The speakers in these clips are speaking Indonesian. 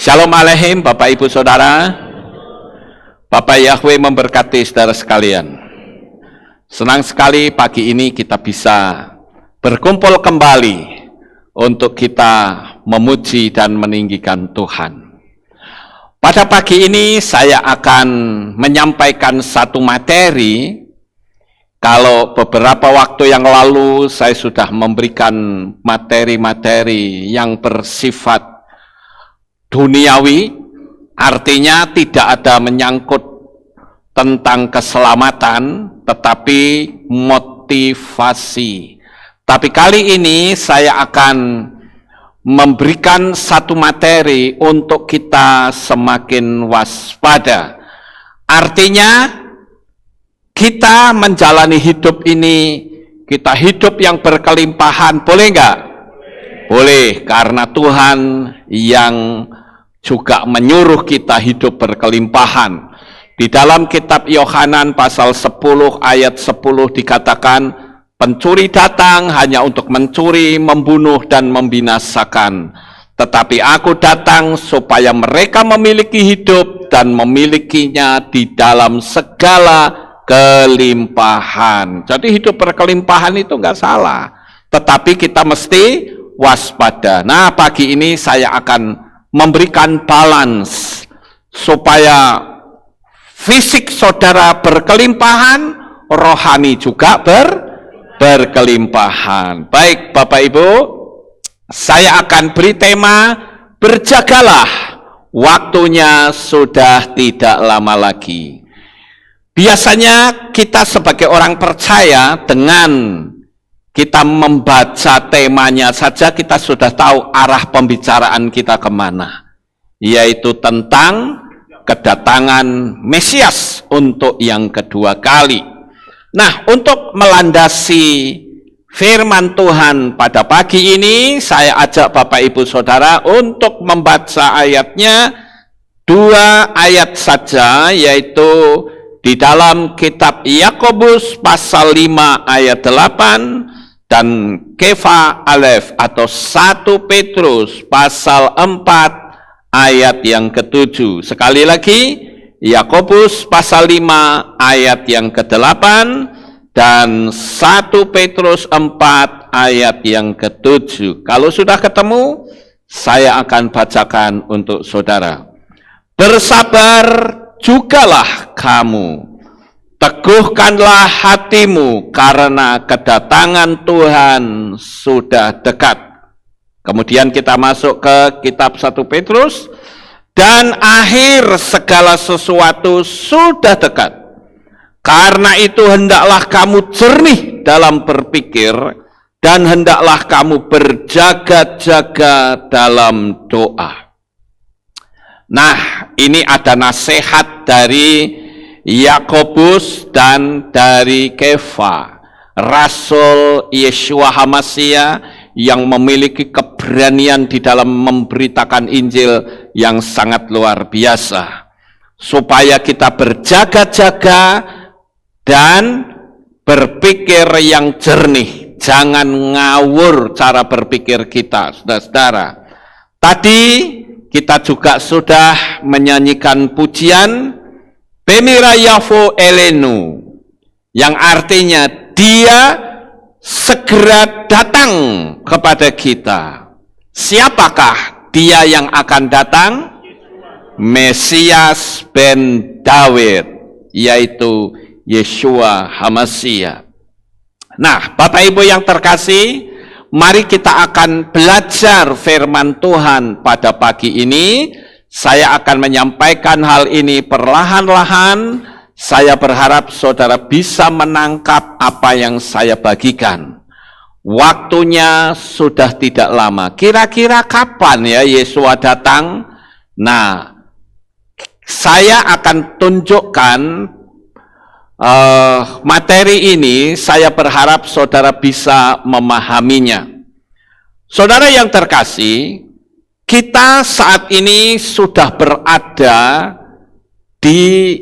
Shalom Aleichem, Bapak Ibu Saudara. Bapak Yahweh memberkati saudara sekalian. Senang sekali pagi ini kita bisa berkumpul kembali untuk kita memuji dan meninggikan Tuhan. Pada pagi ini saya akan menyampaikan satu materi. Kalau beberapa waktu yang lalu saya sudah memberikan materi-materi yang bersifat duniawi, artinya tidak ada menyangkut tentang keselamatan, tetapi motivasi. Tapi kali ini saya akan memberikan satu materi untuk kita semakin waspada. Artinya, kita menjalani hidup ini, kita hidup yang berkelimpahan, boleh enggak? Boleh, karena Tuhan yang juga menyuruh kita hidup berkelimpahan. Di dalam kitab Yohanan pasal 10 ayat 10 dikatakan, pencuri datang hanya untuk mencuri, membunuh, dan membinasakan. Tetapi aku datang supaya mereka memiliki hidup dan memilikinya di dalam segala kelimpahan. Jadi hidup berkelimpahan itu enggak salah. Tetapi kita mesti waspada. Nah, pagi ini saya akan memberikan balance supaya fisik saudara berkelimpahan, rohani juga berkelimpahan. Baik Bapak Ibu, saya akan beri tema berjagalah, waktunya sudah tidak lama lagi. Biasanya kita sebagai orang percaya, dengan kita membaca temanya saja kita sudah tahu arah pembicaraan kita kemana, yaitu tentang kedatangan Mesias untuk yang kedua kali. Nah, untuk melandasi firman Tuhan pada pagi ini, saya ajak Bapak Ibu Saudara untuk membaca ayatnya, 2 ayat saja, yaitu di dalam kitab Yakobus pasal 5 ayat 8 dan Kefa Alef atau 1 Petrus pasal 4 ayat yang ke-7. Sekali lagi, Yakobus pasal 5 ayat yang ke-8 dan 1 Petrus 4 ayat yang ke-7. Kalau sudah ketemu, saya akan bacakan untuk saudara. Bersabar jugalah kamu, teguhkanlah hatimu karena kedatangan Tuhan sudah dekat. Kemudian kita masuk ke kitab 1 Petrus, dan akhir segala sesuatu sudah dekat. Karena itu hendaklah kamu jernih dalam berpikir, dan hendaklah kamu berjaga-jaga dalam doa. Nah, ini ada nasihat dari Yakobus dan dari Kefa, Rasul Yeshua HaMashiach yang memiliki keberanian di dalam memberitakan Injil yang sangat luar biasa. Supaya kita berjaga-jaga dan berpikir yang jernih. Jangan ngawur cara berpikir kita, saudara-saudara. Tadi kita juga sudah menyanyikan pujian Bemira Yavo Elenu, yang artinya dia segera datang kepada kita. Siapakah dia yang akan datang? Mesias ben Daud, yaitu Yeshua HaMashiach. Nah, Bapak Ibu yang terkasih, mari kita akan belajar firman Tuhan pada pagi ini. Saya akan menyampaikan hal ini perlahan-lahan. Saya berharap saudara bisa menangkap apa yang saya bagikan. Waktunya sudah tidak lama. Kira-kira kapan ya Yeshua datang? Nah, saya akan tunjukkan materi ini. Saya berharap saudara bisa memahaminya. Saudara yang terkasih, kita saat ini sudah berada di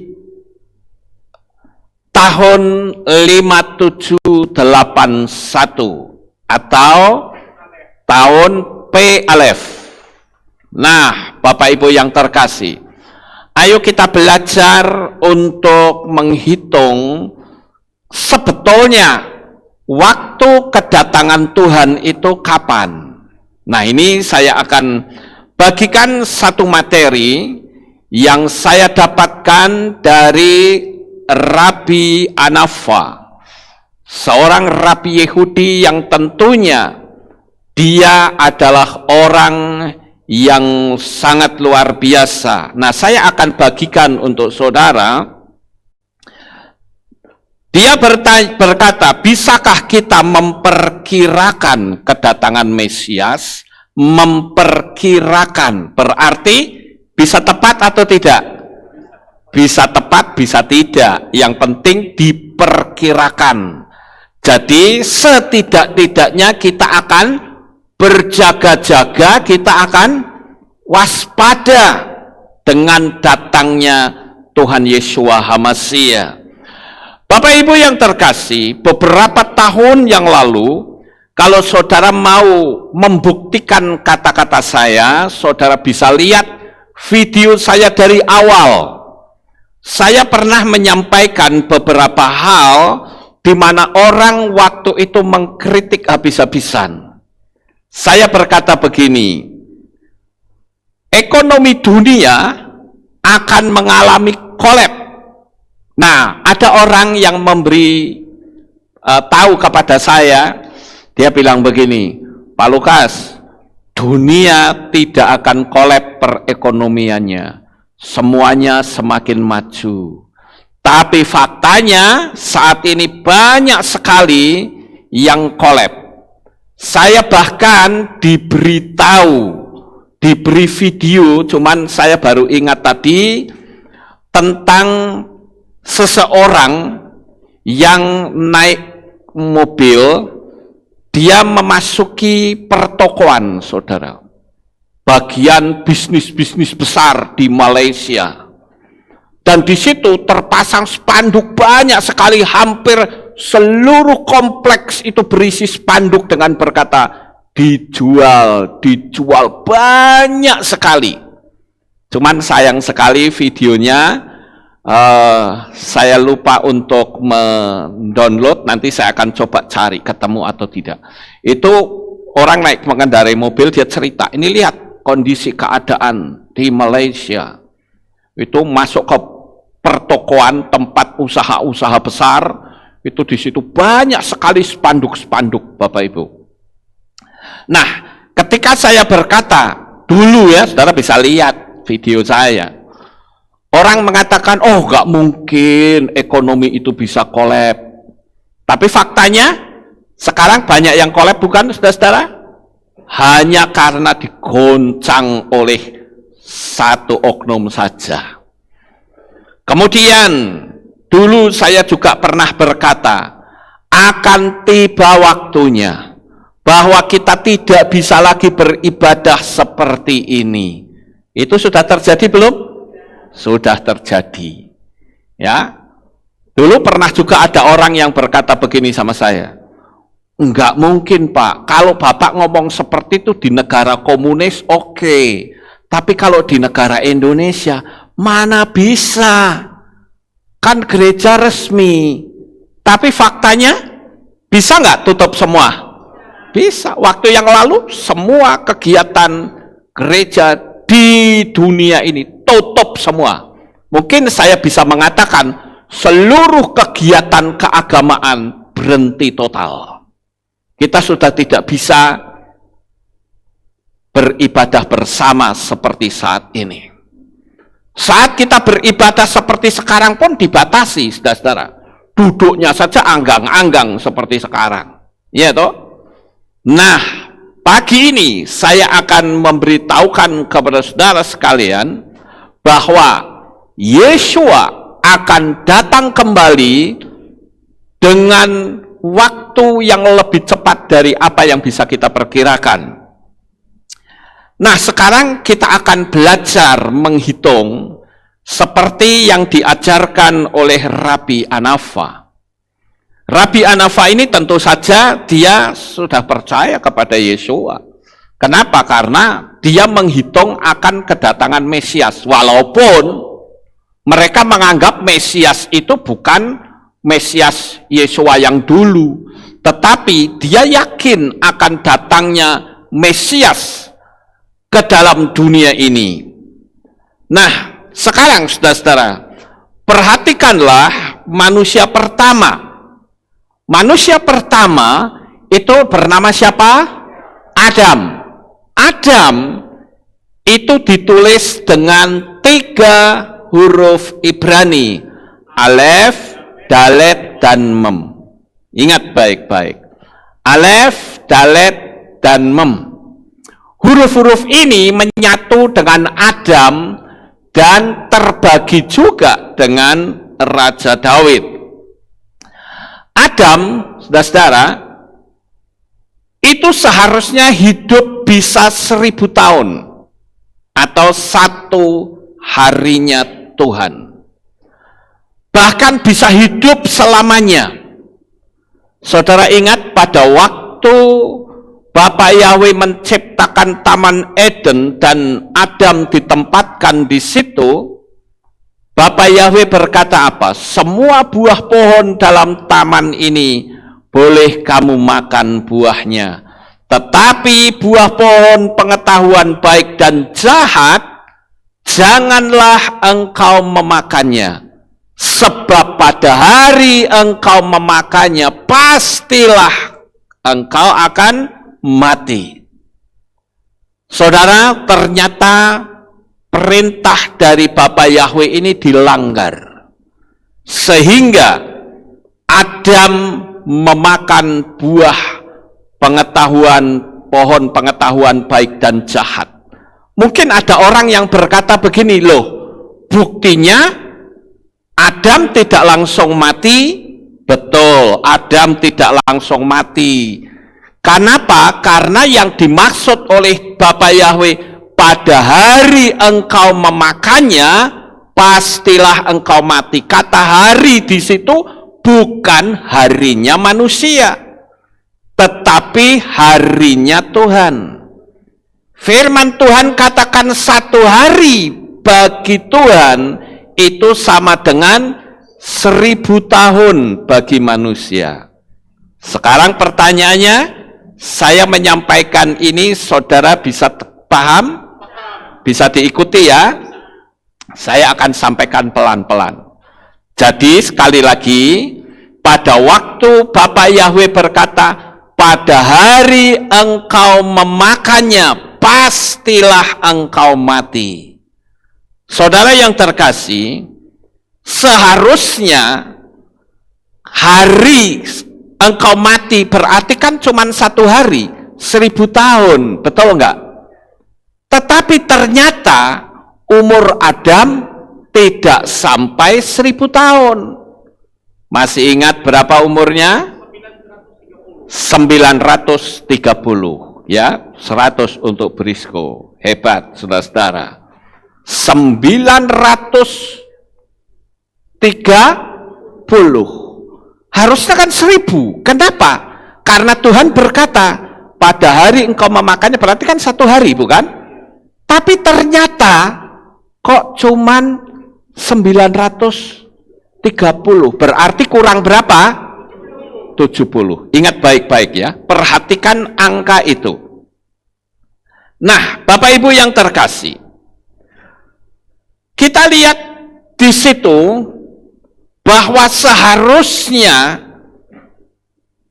tahun 5781 atau tahun P Alef. Nah, Bapak Ibu yang terkasih, ayo kita belajar untuk menghitung sebetulnya waktu kedatangan Tuhan itu kapan. Nah, ini saya akan bagikan satu materi yang saya dapatkan dari Rabi Anafa, seorang Rabi Yahudi yang tentunya dia adalah orang yang sangat luar biasa. Nah, saya akan bagikan untuk saudara. Dia berkata, bisakah kita memperkirakan kedatangan Mesias? Memperkirakan berarti bisa tepat atau tidak? Bisa tepat, bisa tidak. Yang penting diperkirakan. Jadi setidak-tidaknya kita akan berjaga-jaga, kita akan waspada dengan datangnya Tuhan Yesus HaMasiah. Bapak Ibu yang terkasih, beberapa tahun yang lalu, kalau saudara mau membuktikan kata-kata saya, saudara bisa lihat video saya dari awal. Saya pernah menyampaikan beberapa hal di mana orang waktu itu mengkritik habis-habisan. Saya berkata begini, ekonomi dunia akan mengalami kolaps. Nah, ada orang yang memberi tahu kepada saya, dia bilang begini, Pak Lukas, dunia tidak akan kolaps perekonomiannya, semuanya semakin maju. Tapi faktanya saat ini banyak sekali yang kolaps. Saya bahkan diberitahu, diberi video, cuman saya baru ingat tadi tentang seseorang yang naik mobil, dia memasuki pertokoan, saudara, bagian bisnis-bisnis besar di Malaysia, dan di situ terpasang spanduk banyak sekali, hampir seluruh kompleks itu berisi spanduk dengan berkata dijual, dijual, banyak sekali. Cuman sayang sekali videonya saya lupa untuk mendownload, nanti saya akan coba cari ketemu atau tidak. Itu orang naik mengendarai mobil, dia cerita, ini lihat kondisi keadaan di Malaysia. Itu masuk ke pertokoan tempat usaha-usaha besar, itu di situ banyak sekali spanduk-spanduk, Bapak Ibu. Nah, ketika saya berkata, dulu ya, saudara bisa lihat video saya. Orang mengatakan, oh nggak mungkin ekonomi itu bisa kolaps. Tapi faktanya, sekarang banyak yang kolaps bukan, saudara-saudara? Hanya karena digoncang oleh satu oknum saja. Kemudian, dulu saya juga pernah berkata, akan tiba waktunya bahwa kita tidak bisa lagi beribadah seperti ini. Itu sudah terjadi belum? Sudah terjadi. Ya. Dulu pernah juga ada orang yang berkata begini sama saya, enggak mungkin Pak, kalau Bapak ngomong seperti itu di negara komunis oke, tapi kalau di negara Indonesia mana bisa, kan gereja resmi. Tapi faktanya bisa nggak tutup semua? Bisa. Waktu yang lalu semua kegiatan gereja di dunia ini tutup semua. Mungkin saya bisa mengatakan seluruh kegiatan keagamaan berhenti total. Kita sudah tidak bisa beribadah bersama seperti saat ini. Saat kita beribadah seperti sekarang pun dibatasi, saudara-saudara. Duduknya saja anggang-anggang seperti sekarang. Ya toh? Nah, pagi ini saya akan memberitahukan kepada saudara sekalian bahwa Yeshua akan datang kembali dengan waktu yang lebih cepat dari apa yang bisa kita perkirakan. Nah, sekarang kita akan belajar menghitung seperti yang diajarkan oleh Rabi Anafa. Rabi Anafa ini tentu saja dia sudah percaya kepada Yeshua. Kenapa? Karena dia menghitung akan kedatangan Mesias, walaupun mereka menganggap Mesias itu bukan Mesias Yesua yang dulu, tetapi dia yakin akan datangnya Mesias ke dalam dunia ini. Nah, sekarang saudara-saudara, perhatikanlah manusia pertama. Manusia pertama itu bernama siapa? Adam. Adam itu ditulis dengan 3 huruf Ibrani, Alef, Dalet, dan Mem. Ingat baik-baik. Alef, Dalet, dan Mem. Huruf-huruf ini menyatu dengan Adam dan terbagi juga dengan Raja Daud. Adam, saudara-saudara, itu seharusnya hidup bisa 1000 tahun atau 1 harinya Tuhan. Bahkan bisa hidup selamanya. Saudara ingat pada waktu Bapak Yahweh menciptakan Taman Eden dan Adam ditempatkan di situ, Bapak Yahweh berkata apa? Semua buah pohon dalam taman ini boleh kamu makan buahnya, tetapi buah pohon pengetahuan baik dan jahat janganlah engkau memakannya, sebab pada hari engkau memakannya pastilah engkau akan mati. Saudara, ternyata perintah dari Bapa Yahweh ini dilanggar, sehingga Adam memakan buah pohon pengetahuan baik dan jahat. Mungkin ada orang yang berkata begini, loh, buktinya Adam tidak langsung mati. Betul, Adam tidak langsung mati. Kenapa? Karena yang dimaksud oleh Bapa Yahweh, pada hari engkau memakannya, pastilah engkau mati. Kata hari di situ bukan harinya manusia, tetapi harinya Tuhan. Firman Tuhan katakan 1 hari bagi Tuhan itu sama dengan 1000 tahun bagi manusia. Sekarang pertanyaannya, saya menyampaikan ini, saudara bisa paham? Bisa diikuti ya? Saya akan sampaikan pelan-pelan. Jadi sekali lagi, pada waktu Bapak Yahweh berkata, pada hari engkau memakannya, pastilah engkau mati. Saudara yang terkasih, seharusnya hari engkau mati berarti kan cuma 1 hari, 1000 tahun, betul enggak? Tetapi ternyata umur Adam tidak sampai 1000 tahun. Masih ingat berapa umurnya? 930, ya, 100 untuk Brisco. Hebat, saudara-saudara. 930. Harusnya kan 1000. Kenapa? Karena Tuhan berkata, pada hari engkau memakannya, berarti kan 1 hari, bukan? Tapi ternyata kok cuman 930. Berarti kurang berapa? 70. Ingat baik-baik ya. Perhatikan angka itu. Nah, Bapak Ibu yang terkasih, kita lihat di situ bahwa seharusnya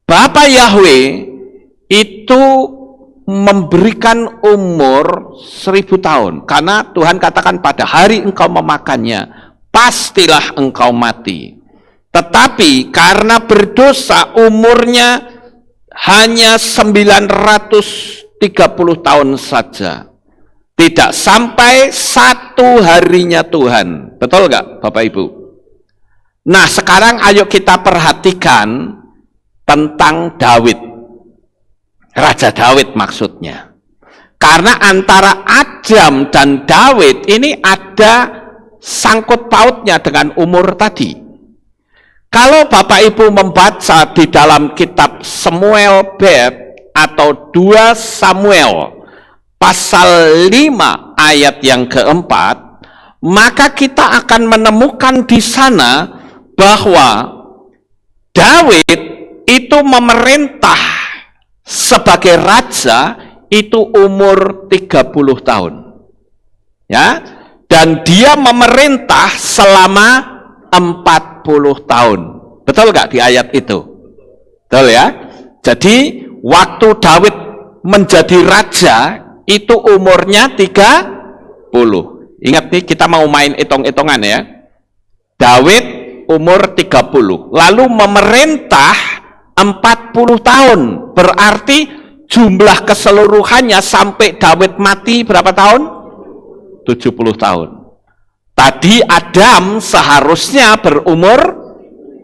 Bapa Yahweh itu memberikan umur 1000 tahun, karena Tuhan katakan pada hari engkau memakannya pastilah engkau mati. Tetapi karena berdosa umurnya hanya 930 tahun saja, tidak sampai 1 harinya Tuhan. Betul nggak Bapak Ibu? Nah, sekarang ayo kita perhatikan tentang Daud, Raja Daud maksudnya. Karena antara Adam dan Daud ini ada sangkut pautnya dengan umur tadi. Kalau Bapak Ibu membaca di dalam kitab Samuel Bab atau 2 Samuel pasal 5 ayat yang keempat, maka kita akan menemukan di sana bahwa Daud itu memerintah sebagai raja itu umur 30 tahun. Ya, dan dia memerintah selama 40 tahun. Betul nggak di ayat itu? Betul ya? Jadi waktu Daud menjadi raja itu umurnya 30. Ingat nih, kita mau main hitung-hitungan ya. Daud umur 30, lalu memerintah 40 tahun. Berarti jumlah keseluruhannya sampai Daud mati berapa tahun? 70 tahun. Tadi Adam seharusnya berumur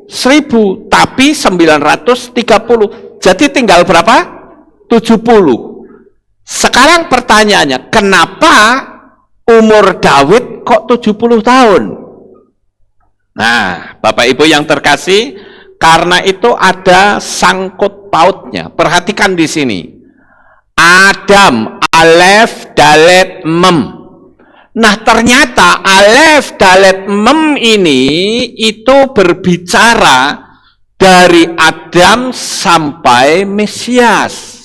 1000, tapi 930. Jadi tinggal berapa? 70. Sekarang pertanyaannya, kenapa umur Daud kok 70 tahun? Nah, Bapak Ibu yang terkasih, karena itu ada sangkut pautnya. Perhatikan di sini. Adam, Alef, Dalet, Mem. Nah, ternyata Alef, Dalet, Mem ini itu berbicara dari Adam sampai Mesias.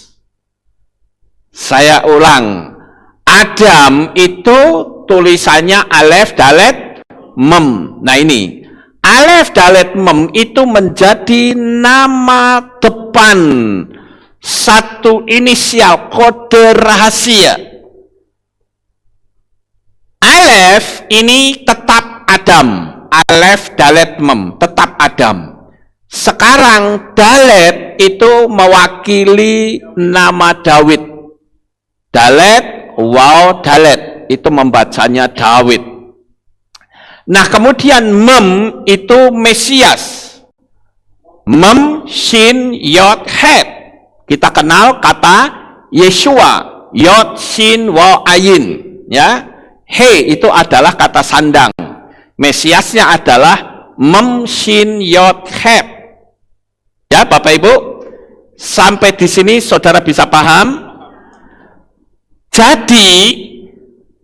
Saya ulang, Adam itu tulisannya Alef, Dalet, Mem. Nah ini, Alef, Dalet, Mem itu menjadi nama depan, satu inisial kode rahasia. Alef ini tetap Adam, Alef, Dalet, Mem, tetap Adam. Sekarang Dalet itu mewakili nama Daud. Dalet, wow, Dalet itu membacanya Daud. Nah, kemudian Mem itu Mesias. Mem, Shin, Yod, Het. Kita kenal kata Yeshua, Yod, Shin, Waw, Ayin. Ya, He itu adalah kata sandang. Mesiasnya adalah Mem, Shin, Yod, Het. Ya, Bapak Ibu, sampai di sini saudara bisa paham? Jadi,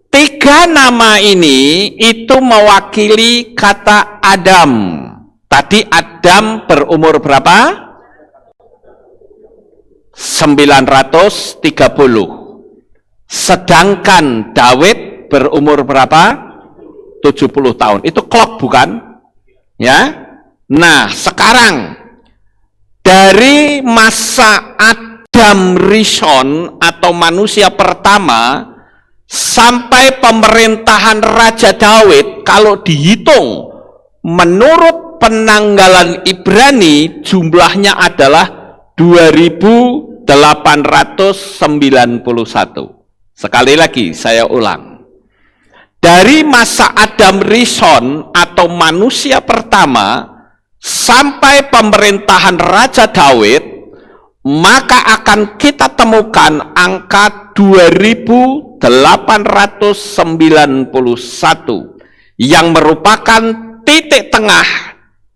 tiga nama ini itu mewakili kata Adam. Tadi Adam berumur berapa? 930. Sedangkan Daud berumur berapa? 70 tahun. Itu klop bukan? Ya. Nah, sekarang dari masa Adam Rishon atau manusia pertama sampai pemerintahan Raja Daud, kalau dihitung menurut penanggalan Ibrani jumlahnya adalah 2891. Sekali lagi saya ulang. Dari masa Adam Rishon atau manusia pertama sampai pemerintahan Raja Daud, maka akan kita temukan angka 2891 yang merupakan titik tengah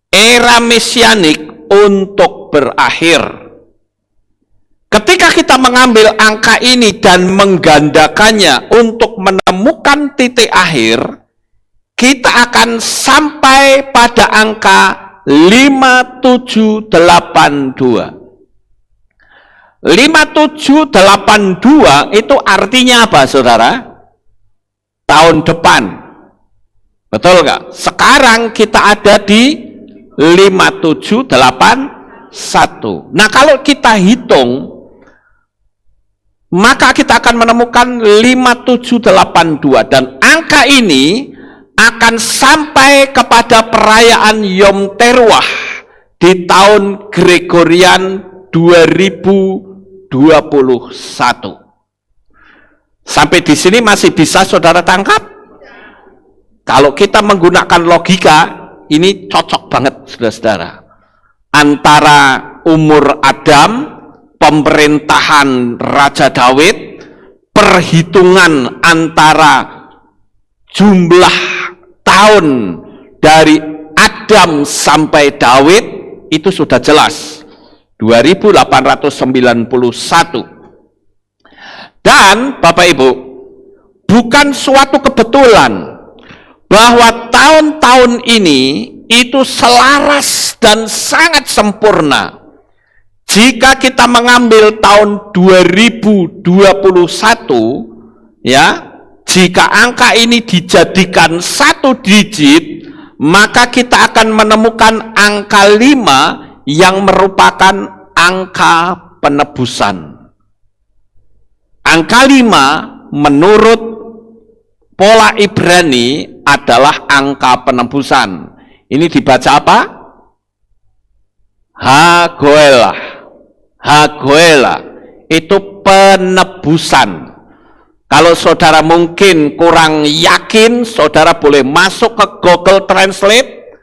era mesianik untuk berakhir. Ketika kita mengambil angka ini dan menggandakannya untuk menemukan titik akhir, kita akan sampai pada angka 5782. 5782 itu artinya apa, saudara? Tahun depan. Betul nggak? Sekarang kita ada di 5781. Nah, kalau kita hitung, maka kita akan menemukan 5782. Dan angka ini akan sampai kepada perayaan Yom Teruah di tahun Gregorian 2021. Sampai di sini masih bisa saudara tangkap? Kalau kita menggunakan logika, ini cocok banget saudara-saudara. Antara umur Adam, pemerintahan Raja Daud, perhitungan antara jumlah tahun dari Adam sampai Daud itu sudah jelas. 2891. Dan Bapak Ibu, bukan suatu kebetulan bahwa tahun-tahun ini itu selaras dan sangat sempurna. Jika kita mengambil tahun 2021, ya, jika angka ini dijadikan 1 digit, maka kita akan menemukan angka 5 yang merupakan angka penebusan. Angka 5 menurut pola Ibrani adalah angka penebusan. Ini dibaca apa? Hagoelah. Hagoelah itu penebusan. Kalau saudara mungkin kurang yakin, saudara boleh masuk ke Google Translate,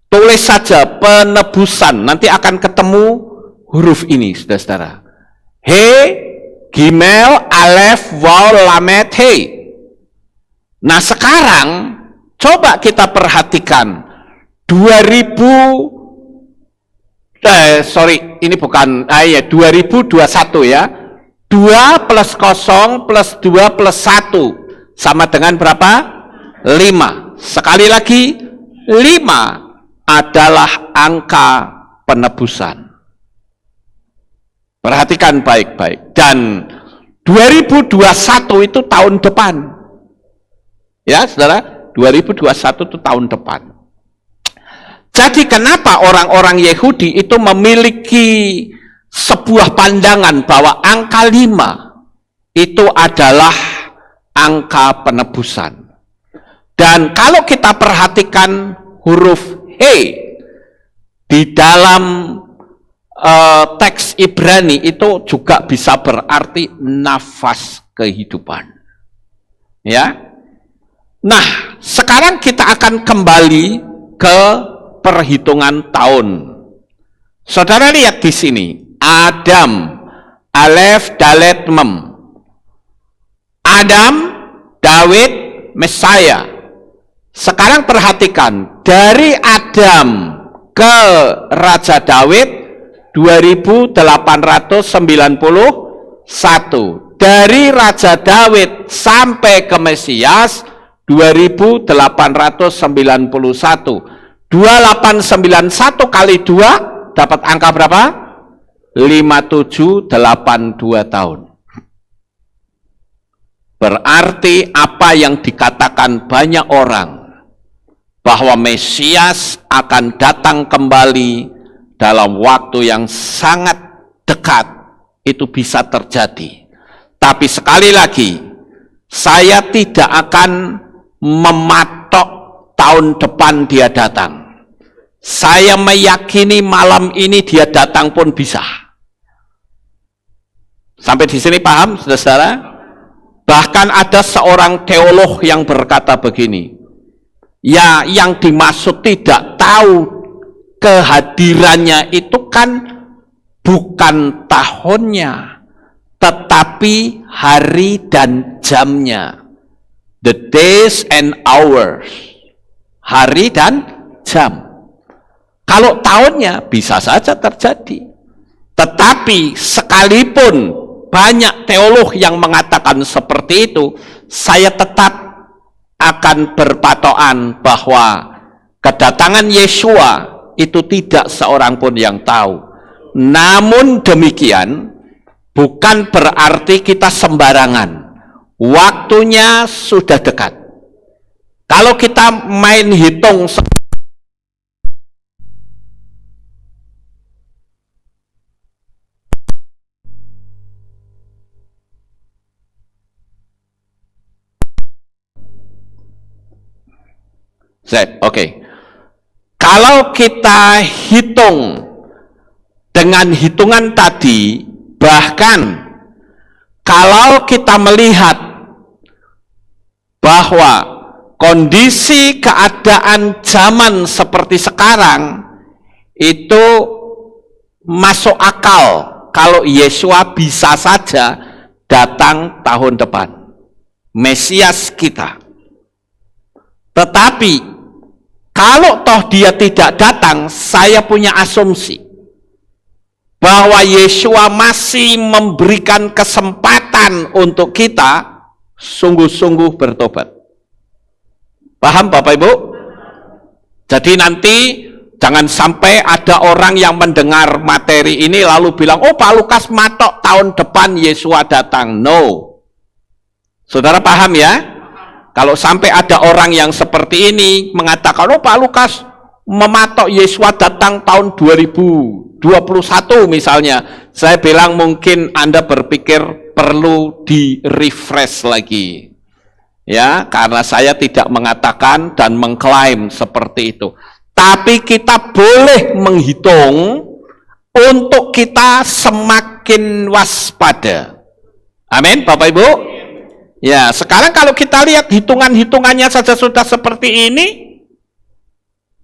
tulis saja penebusan, nanti akan ketemu huruf ini, saudara-saudara. He, Gimel, Alef, Waw, Lamed, He. Nah sekarang, coba kita perhatikan, 2021 ya, 2 plus 0 plus 2 plus 1, sama dengan berapa? 5. Sekali lagi, 5 adalah angka penebusan. Perhatikan baik-baik. Dan 2021 itu tahun depan. Ya, saudara, 2021 itu tahun depan. Jadi kenapa orang-orang Yahudi itu memiliki sebuah pandangan bahwa angka 5 itu adalah angka penebusan. Dan kalau kita perhatikan huruf He di dalam teks Ibrani itu juga bisa berarti nafas kehidupan. Ya. Nah, sekarang kita akan kembali ke perhitungan tahun. Saudara lihat di sini, Adam, Alef, Dalet, Mem. Adam, Daud, Mesaya. Sekarang perhatikan, dari Adam ke Raja Daud 2891. Dari Raja Daud sampai ke Mesias 2891. 2891 kali 2 dapat angka berapa? 5782 tahun. Berarti apa yang dikatakan banyak orang bahwa Mesias akan datang kembali dalam waktu yang sangat dekat, itu bisa terjadi. Tapi sekali lagi, saya tidak akan mematok tahun depan dia datang. Saya meyakini malam ini dia datang pun bisa. Sampai di sini paham, saudara? Bahkan ada seorang teolog yang berkata begini, ya yang dimaksud tidak tahu kehadirannya itu kan bukan tahunnya, tetapi hari dan jamnya. The days and hours. Hari dan jam. Kalau tahunnya bisa saja terjadi. Tetapi sekalipun banyak teolog yang mengatakan seperti itu, saya tetap akan berpatokan bahwa kedatangan Yesua itu tidak seorang pun yang tahu. Namun demikian, bukan berarti kita sembarangan. Waktunya sudah dekat. Kalau kita main hitung Oke. Kalau kita hitung dengan hitungan tadi, bahkan kalau kita melihat bahwa kondisi keadaan zaman seperti sekarang itu masuk akal kalau Yesua bisa saja datang tahun depan, Mesias kita. Tetapi kalau toh dia tidak datang, saya punya asumsi bahwa Yeshua masih memberikan kesempatan untuk kita sungguh-sungguh bertobat. Paham Bapak Ibu? Jadi nanti jangan sampai ada orang yang mendengar materi ini lalu bilang, oh Pak Lukas matok tahun depan Yeshua datang. No. Saudara paham ya? Kalau sampai ada orang yang seperti ini mengatakan, oh Pak Lukas mematok Yeshua datang tahun 2021 misalnya, saya bilang mungkin Anda berpikir perlu di-refresh lagi. Ya, karena saya tidak mengatakan dan mengklaim seperti itu. Tapi kita boleh menghitung untuk kita semakin waspada. Amin, Bapak Ibu. Ya, sekarang kalau kita lihat hitungan-hitungannya saja sudah seperti ini.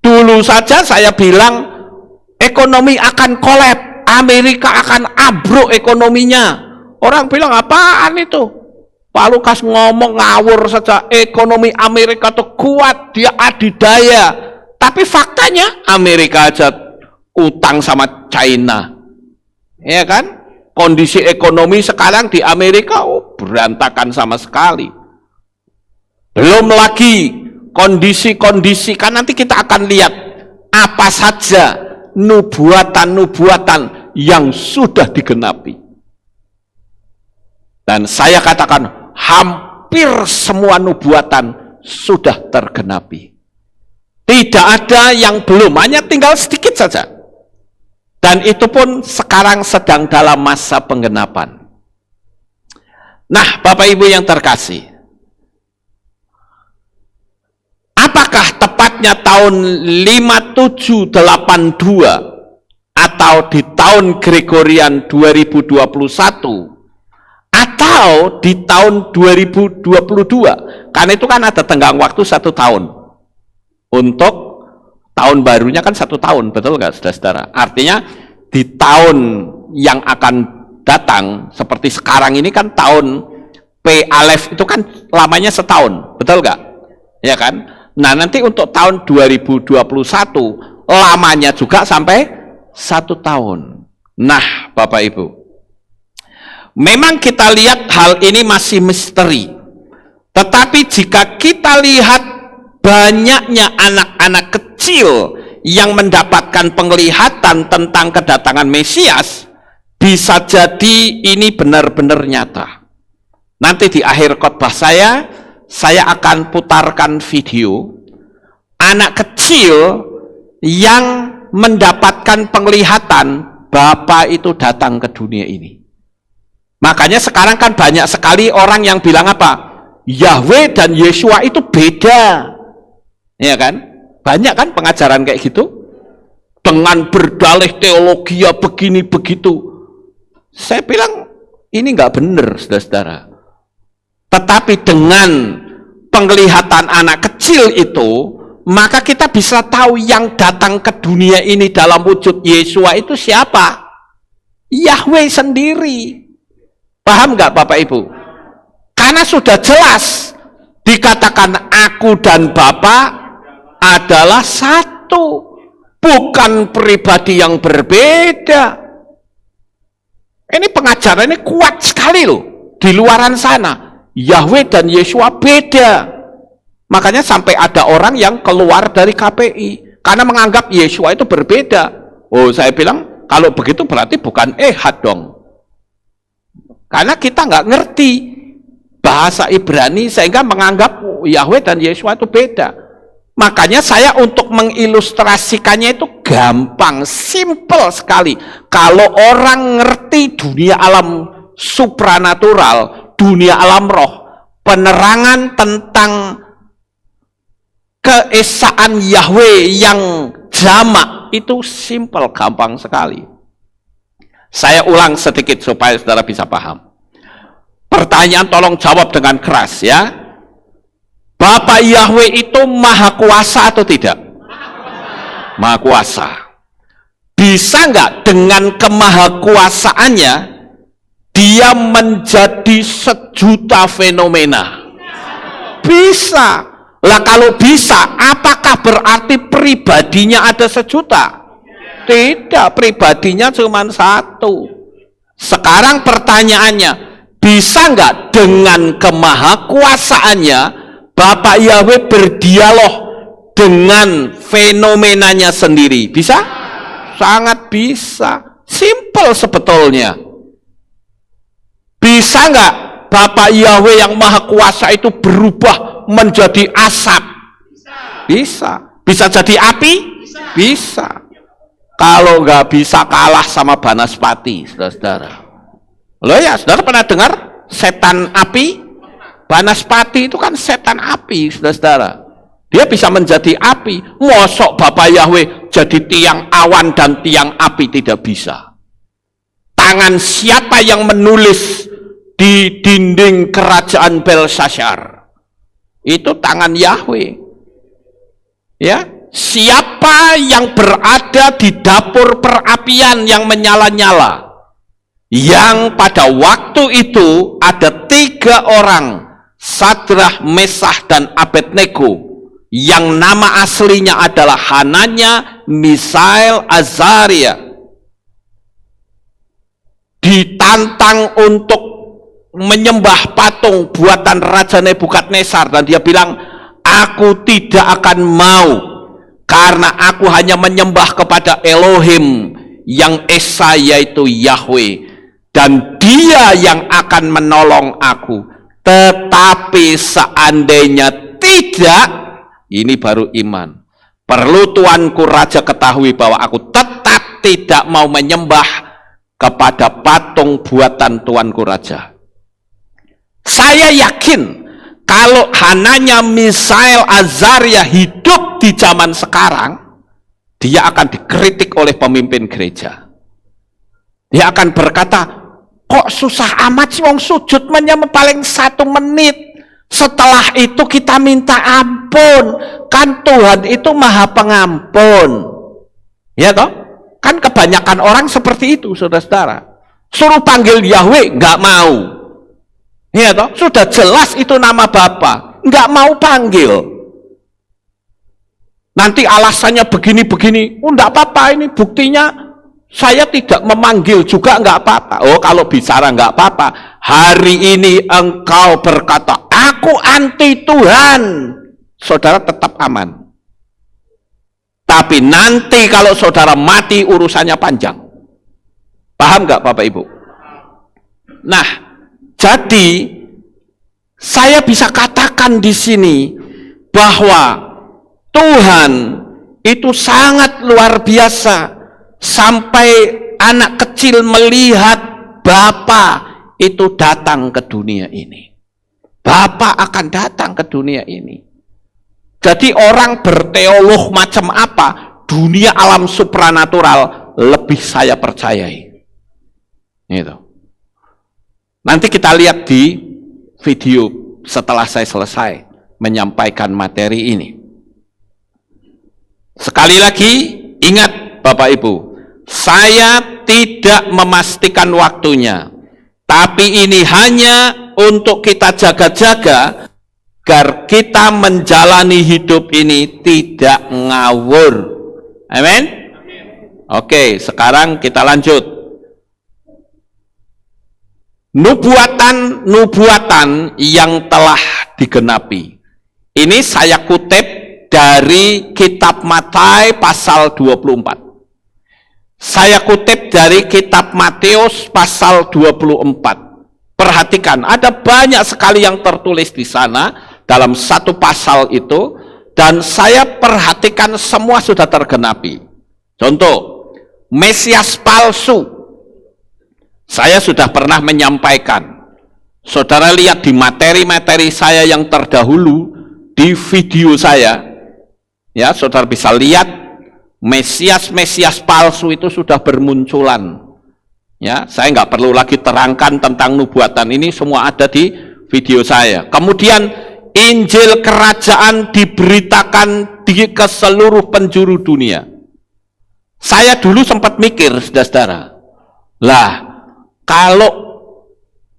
Dulu saja saya bilang ekonomi akan kolab, Amerika akan ambruk ekonominya. Orang bilang apaan itu? Pak Lukas ngomong ngawur saja, ekonomi Amerika itu kuat, dia adidaya. Tapi faktanya Amerika aja utang sama China. Ya kan? Kondisi ekonomi sekarang di Amerika berantakan sama sekali. Belum lagi kondisi-kondisi, kan nanti kita akan lihat apa saja nubuatan-nubuatan yang sudah digenapi. Dan saya katakan hampir semua nubuatan sudah tergenapi. Tidak ada yang belum, hanya tinggal sedikit saja. Dan itu pun sekarang sedang dalam masa penggenapan. Nah, Bapak Ibu yang terkasih, apakah tepatnya tahun 5782 atau di tahun Gregorian 2021 atau di tahun 2022? Karena itu kan ada tenggang waktu 1 tahun. Untuk tahun barunya kan 1 tahun, betul nggak saudara-saudara? Artinya di tahun yang akan datang, seperti sekarang ini kan tahun P Alef itu kan lamanya setahun, betul nggak? Ya kan? Nah nanti untuk tahun 2021 lamanya juga sampai 1 tahun. Nah Bapak Ibu, memang kita lihat hal ini masih misteri. Tetapi jika kita lihat banyaknya anak-anak kecil yang mendapatkan penglihatan tentang kedatangan Mesias, bisa jadi ini benar-benar nyata. Nanti di akhir khotbah saya akan putarkan video anak kecil yang mendapatkan penglihatan Bapa itu datang ke dunia ini. Makanya sekarang kan banyak sekali orang yang bilang apa? Yahweh dan Yeshua itu beda. Ya kan? Banyak kan pengajaran kayak gitu? Dengan berdalih teologi ya begini begitu. Saya bilang ini nggak benar, saudara-saudara. Tetapi dengan penglihatan anak kecil itu, maka kita bisa tahu yang datang ke dunia ini dalam wujud Yeshua itu siapa? Yahweh sendiri. Paham nggak Bapak Ibu? Karena sudah jelas dikatakan aku dan Bapa adalah satu, bukan pribadi yang berbeda. Ini pengajaran ini kuat sekali loh. Di luaran sana, Yahweh dan Yeshua beda. Makanya sampai ada orang yang keluar dari KPI karena menganggap Yeshua itu berbeda. Oh, saya bilang kalau begitu berarti bukan ehad dong. Karena kita nggak ngerti bahasa Ibrani sehingga menganggap Yahweh dan Yeshua itu beda. Makanya saya untuk mengilustrasikannya itu gampang, simple sekali. Kalau orang ngerti dunia alam supranatural, dunia alam roh, penerangan tentang keesaan Yahweh yang jamak, itu simple, gampang sekali. Saya ulang sedikit supaya saudara bisa paham. Pertanyaan tolong jawab dengan keras ya. Bapak Yahweh itu maha kuasa atau tidak? Maha kuasa. Bisa nggak dengan kemahakuasaannya dia menjadi sejuta fenomena? Bisa. Lah kalau bisa, apakah berarti pribadinya ada sejuta? Tidak, pribadinya cuma satu. Sekarang pertanyaannya, bisa nggak dengan kemahakuasaannya Bapak Yahweh berdialog dengan fenomenanya sendiri? Bisa? Sangat bisa. Simple sebetulnya. Bisa nggak Bapak Yahweh yang Maha Kuasa itu berubah menjadi asap? Bisa. Bisa jadi api? Bisa. Kalau nggak bisa kalah sama Banaspati, saudara-saudara. Loh ya, saudara pernah dengar setan api? Banaspati itu kan setan api, saudara-saudara. Dia bisa menjadi api. Mosok Bapak Yahweh jadi tiang awan dan tiang api? Tidak bisa. Tangan siapa yang menulis di dinding kerajaan Belshazzar? Itu tangan Yahweh. Ya, siapa yang berada di dapur perapian yang menyala-nyala? Yang pada waktu itu ada 3 orang, Sadrah, Mesah, dan Abednego, yang nama aslinya adalah Hananya, Misael, Azaria, ditantang untuk menyembah patung buatan Raja Nebukadnezar, dan dia bilang, aku tidak akan mau, karena aku hanya menyembah kepada Elohim yang Esa, yaitu Yahweh, dan dia yang akan menolong aku. Tetapi seandainya tidak, ini baru iman. Perlu tuanku raja ketahui bahwa aku tetap tidak mau menyembah kepada patung buatan tuanku raja. Saya yakin kalau Hananya, Misael, Azaria hidup di zaman sekarang, dia akan dikritik oleh pemimpin gereja. Dia akan berkata, kok susah amat sih wong sujud menyembah paling 1 menit. Setelah itu kita minta ampun. Kan Tuhan itu Maha Pengampun. Ya toh? Kan kebanyakan orang seperti itu, saudara-saudara. Suruh panggil Yahweh, nggak mau. Ya toh? Sudah jelas itu nama Bapa, nggak mau panggil. Nanti alasannya begini-begini. Oh, nggak apa-apa, ini buktinya saya tidak memanggil juga nggak apa-apa. Oh, kalau bicara nggak apa-apa, hari ini engkau berkata, aku anti Tuhan, saudara tetap aman. Tapi nanti kalau saudara mati, urusannya panjang. Paham nggak Bapak Ibu? Nah, jadi saya bisa katakan di sini bahwa Tuhan itu sangat luar biasa. Sampai anak kecil melihat Bapa itu datang ke dunia ini. Bapa akan datang ke dunia ini. Jadi orang berteolog macam apa, dunia alam supranatural lebih saya percayai. Gitu. Nanti kita lihat di video setelah saya selesai menyampaikan materi ini. Sekali lagi, ingat Bapak Ibu, saya tidak memastikan waktunya, tapi ini hanya untuk kita jaga-jaga agar kita menjalani hidup ini tidak ngawur. Amin? Oke, sekarang kita lanjut. Nubuatan yang telah digenapi. Ini saya kutip dari kitab Matius pasal 24. Saya kutip dari kitab Matius pasal 24. Perhatikan, ada banyak sekali yang tertulis di sana dalam satu pasal itu, dan saya perhatikan semua sudah tergenapi. Contoh, Mesias palsu. Saya sudah pernah menyampaikan. Saudara lihat di materi-materi saya yang terdahulu, di video saya, ya, saudara bisa lihat Mesias palsu itu sudah bermunculan. Ya, saya nggak perlu lagi terangkan tentang nubuatan ini, semua ada di video saya. Kemudian Injil kerajaan diberitakan ke seluruh penjuru dunia. Saya dulu sempat mikir, saudara-saudara, lah kalau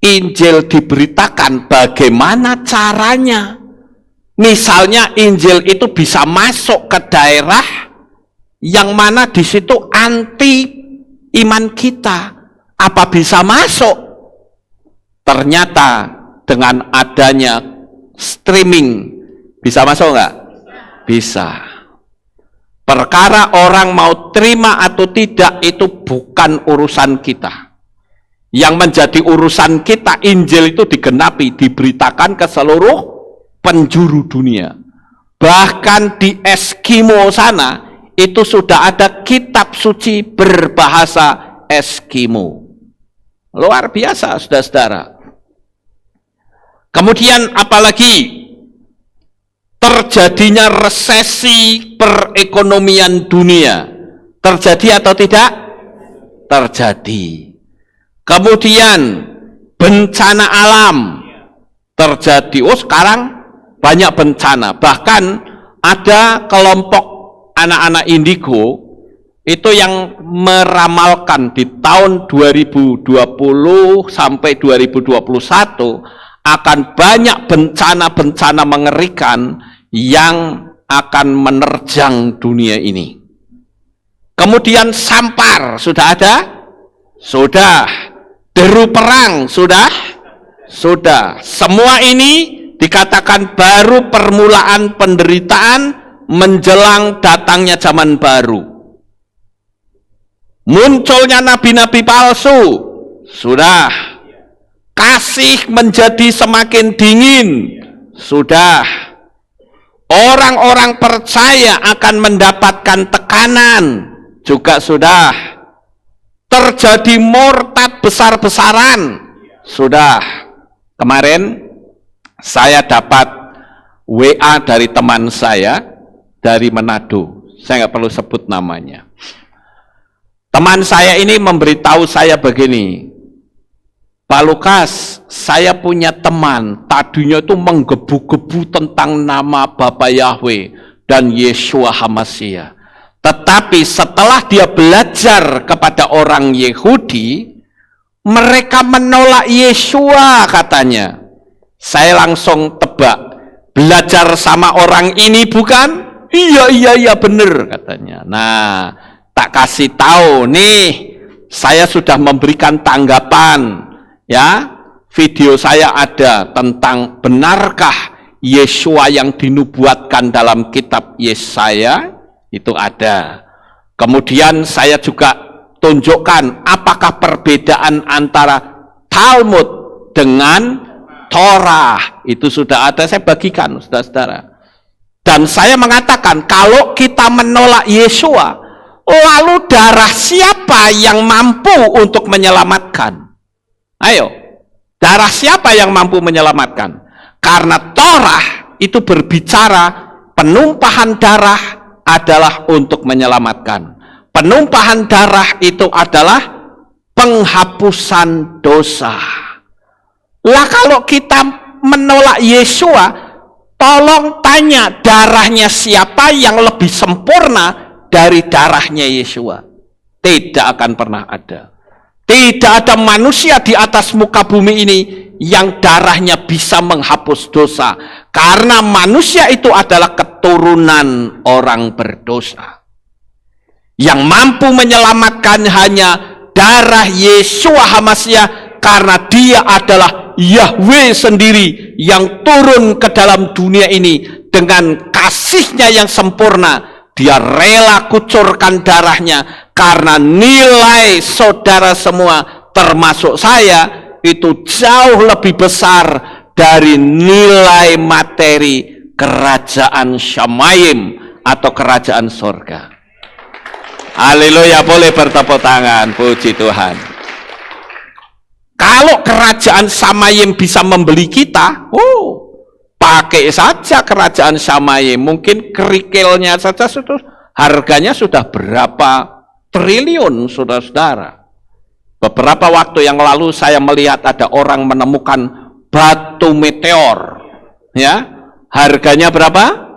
Injil diberitakan, bagaimana caranya? Misalnya Injil itu bisa masuk ke daerah yang mana di situ anti iman kita. Apa bisa masuk? Ternyata dengan adanya streaming bisa masuk nggak? Bisa. Perkara orang mau terima atau tidak itu bukan urusan kita. Yang menjadi urusan kita, Injil itu digenapi, diberitakan ke seluruh penjuru dunia. Bahkan di Eskimo sana itu sudah ada kitab suci berbahasa Eskimo. Luar biasa, saudara-saudara. Kemudian apalagi terjadinya resesi perekonomian dunia. Terjadi atau tidak? Terjadi. Kemudian bencana alam terjadi. Oh, sekarang banyak bencana. Bahkan ada kelompok anak-anak indigo itu yang meramalkan di tahun 2020 sampai 2021 akan banyak bencana-bencana mengerikan yang akan menerjang dunia ini. Kemudian sampar sudah ada? Sudah. Deru perang sudah? Sudah. Semua ini dikatakan baru permulaan penderitaan menjelang datangnya zaman baru. Munculnya nabi-nabi palsu sudah. Kasih menjadi semakin dingin sudah. Orang-orang percaya akan mendapatkan tekanan juga sudah. Terjadi murtad besar-besaran sudah. Kemarin saya dapat WA dari teman saya dari Manado. Saya nggak perlu sebut namanya. Teman saya ini memberitahu saya begini, Pak Lukas, saya punya teman, tadinya itu menggebu-gebu tentang nama Bapa Yahweh dan Yeshua HaMashiach. Tetapi setelah dia belajar kepada orang Yahudi, mereka menolak Yeshua katanya. Saya langsung tebak, belajar sama orang ini bukan? Iya bener katanya. Nah, tak kasih tahu nih, saya sudah memberikan tanggapan. Ya, video saya ada tentang benarkah Yeshua yang dinubuatkan dalam kitab Yesaya itu ada. Kemudian saya juga tunjukkan apakah perbedaan antara Talmud dengan Torah itu sudah ada, saya bagikan saudara-saudara. Dan saya mengatakan kalau kita menolak Yeshua, lalu darah siapa yang mampu untuk menyelamatkan? Ayo, darah siapa yang mampu menyelamatkan? Karena Torah itu berbicara penumpahan darah adalah untuk menyelamatkan. Penumpahan darah itu adalah penghapusan dosa. Lah kalau kita menolak Yeshua, tolong tanya darahnya siapa yang lebih sempurna dari darahnya Yeshua? Tidak akan pernah ada. Tidak ada manusia di atas muka bumi ini yang darahnya bisa menghapus dosa. Karena manusia itu adalah keturunan orang berdosa. Yang mampu menyelamatkan hanya darah Yeshua HaMashiach, karena dia adalah Yahweh sendiri yang turun ke dalam dunia ini dengan kasihnya yang sempurna. Dia rela kucurkan darahnya karena nilai saudara semua termasuk saya itu jauh lebih besar dari nilai materi kerajaan Shamayim atau kerajaan sorga. Haleluya, boleh bertepuk tangan, puji Tuhan. Kalau kerajaan Shamayim bisa membeli kita, pakai saja kerajaan Shamayim. Mungkin kerikilnya saja harganya sudah berapa triliun, saudara-saudara. Beberapa waktu yang lalu saya melihat ada orang menemukan batu meteor. Ya, harganya berapa?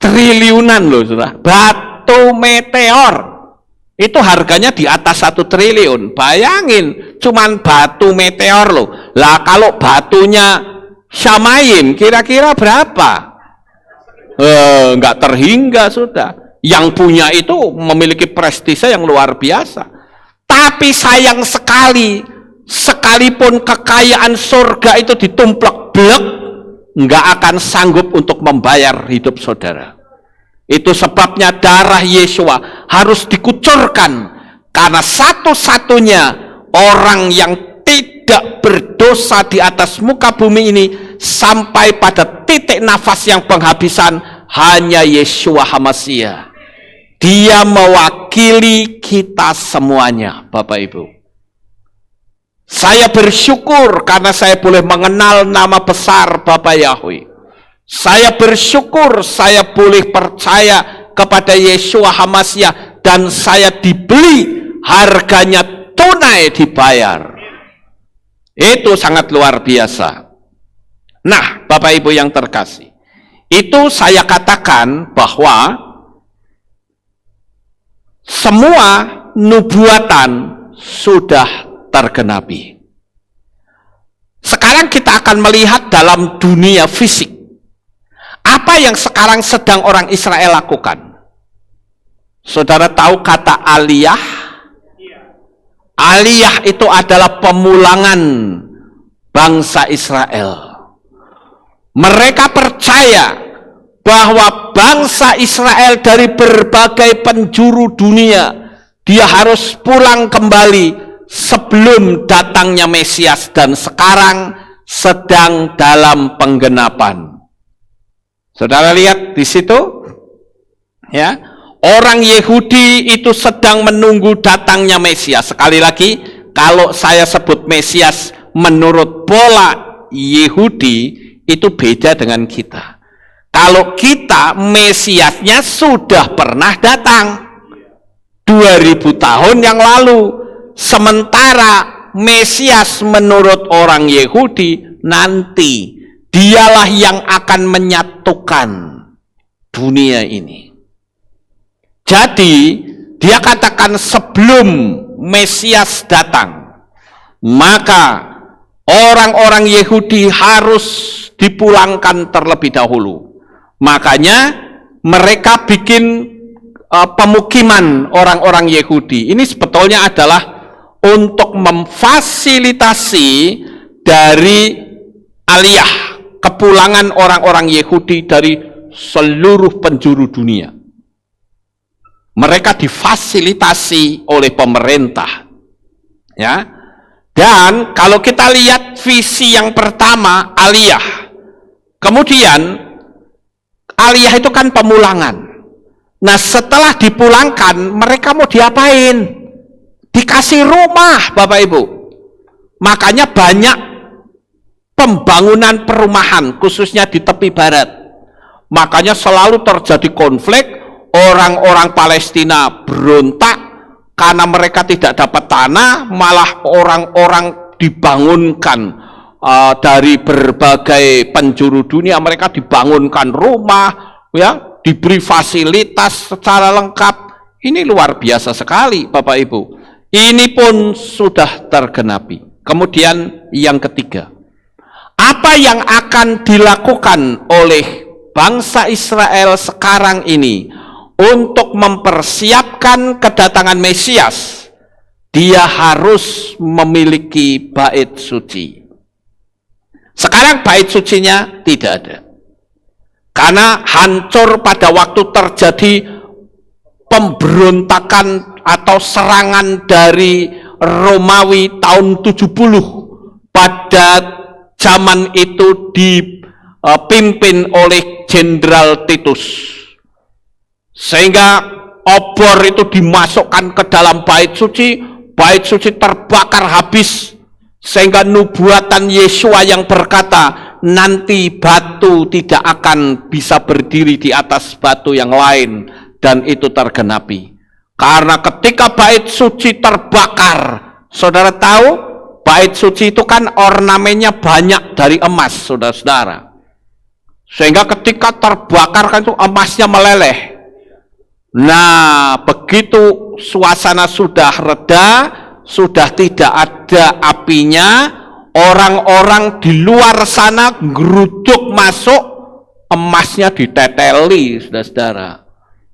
Triliunan loh, saudara. Batu meteor. Itu harganya di atas 1 triliun. Bayangin, cuman batu meteor loh. Lah kalau batunya Shamayim kira-kira berapa? Enggak terhingga sudah. Yang punya itu memiliki prestise yang luar biasa. Tapi sayang sekali, sekalipun kekayaan surga itu ditumplek blek, nggak akan sanggup untuk membayar hidup saudara. Itu sebabnya darah Yesua harus dikucurkan, karena satu-satunya orang yang tidak berdosa di atas muka bumi ini sampai pada titik nafas yang penghabisan hanya Yesua HaMasyiah. Dia mewakili kita semuanya, Bapak Ibu. Saya bersyukur karena saya boleh mengenal nama besar Bapak Yahweh. Saya bersyukur saya boleh percaya kepada Yesua HaMasyiah dan saya dibeli, harganya tunai dibayar. Itu sangat luar biasa. Nah, Bapak Ibu yang terkasih, itu saya katakan bahwa semua nubuatan sudah tergenapi. Sekarang kita akan melihat dalam dunia fisik. Apa yang sekarang sedang orang Israel lakukan? Saudara tahu kata aliyah? Aliyah itu adalah pemulangan bangsa Israel. Mereka percaya bahwa bangsa Israel dari berbagai penjuru dunia, dia harus pulang kembali sebelum datangnya Mesias, dan sekarang sedang dalam penggenapan. Saudara lihat di situ, ya, orang Yahudi itu sedang menunggu datangnya Mesias. Sekali lagi, kalau saya sebut Mesias menurut pola Yahudi, itu beda dengan kita. Kalau kita, Mesiasnya sudah pernah datang 2000 tahun yang lalu. Sementara Mesias menurut orang Yahudi nanti, dialah yang akan menyatukan dunia ini. Jadi dia katakan sebelum Mesias datang, maka orang-orang Yahudi harus dipulangkan terlebih dahulu. Makanya mereka bikin pemukiman orang-orang Yahudi. Ini sebetulnya adalah untuk memfasilitasi dari aliyah, kepulangan orang-orang Yahudi dari seluruh penjuru dunia. Mereka difasilitasi oleh pemerintah. Ya. Dan kalau kita lihat visi yang pertama, aliyah. Kemudian aliyah itu kan pemulangan. Nah, setelah dipulangkan, mereka mau diapain? Dikasih rumah, Bapak Ibu. Makanya banyak pembangunan perumahan, khususnya di tepi barat. Makanya selalu terjadi konflik, orang-orang Palestina berontak karena mereka tidak dapat tanah, malah orang-orang dibangunkan dari berbagai penjuru dunia, mereka dibangunkan rumah, ya, diberi fasilitas secara lengkap. Ini luar biasa sekali, Bapak Ibu. Ini pun sudah tergenapi. Kemudian yang ketiga, apa yang akan dilakukan oleh bangsa Israel sekarang ini untuk mempersiapkan kedatangan Mesias? Dia harus memiliki bait suci. Sekarang bait sucinya tidak ada. Karena hancur pada waktu terjadi pemberontakan atau serangan dari Romawi tahun 70. Pada zaman itu dipimpin oleh Jenderal Titus. Sehingga obor itu dimasukkan ke dalam bait suci terbakar habis. Sehingga nubuatan Yesua yang berkata, nanti batu tidak akan bisa berdiri di atas batu yang lain, dan itu tergenapi. Karena ketika bait suci terbakar, saudara tahu, bait suci itu kan ornamennya banyak dari emas, saudara-saudara. Sehingga ketika terbakar kan itu emasnya meleleh. Nah, begitu suasana sudah reda, sudah tidak ada apinya, orang-orang di luar sana geruduk masuk, emasnya diteteli, saudara-saudara.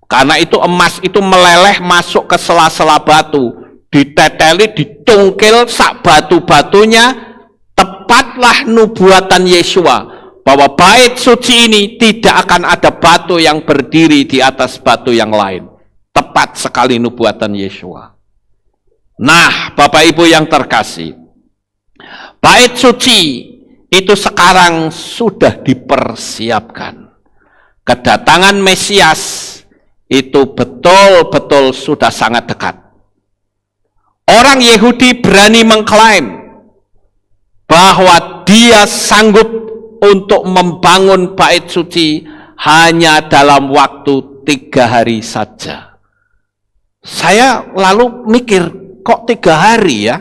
Karena itu emas itu meleleh masuk ke sela-sela batu, diteteli, ditungkil sak batu-batunya, tepatlah nubuatan Yesua bahwa bait suci ini tidak akan ada batu yang berdiri di atas batu yang lain. Tepat sekali nubuatan Yesua. Nah, Bapak Ibu yang terkasih, bait suci itu sekarang sudah dipersiapkan. Kedatangan Mesias itu betul-betul sudah sangat dekat. Orang Yahudi berani mengklaim bahwa dia sanggup untuk membangun bait suci hanya dalam waktu 3 hari saja. Saya lalu mikir, kok 3 hari ya?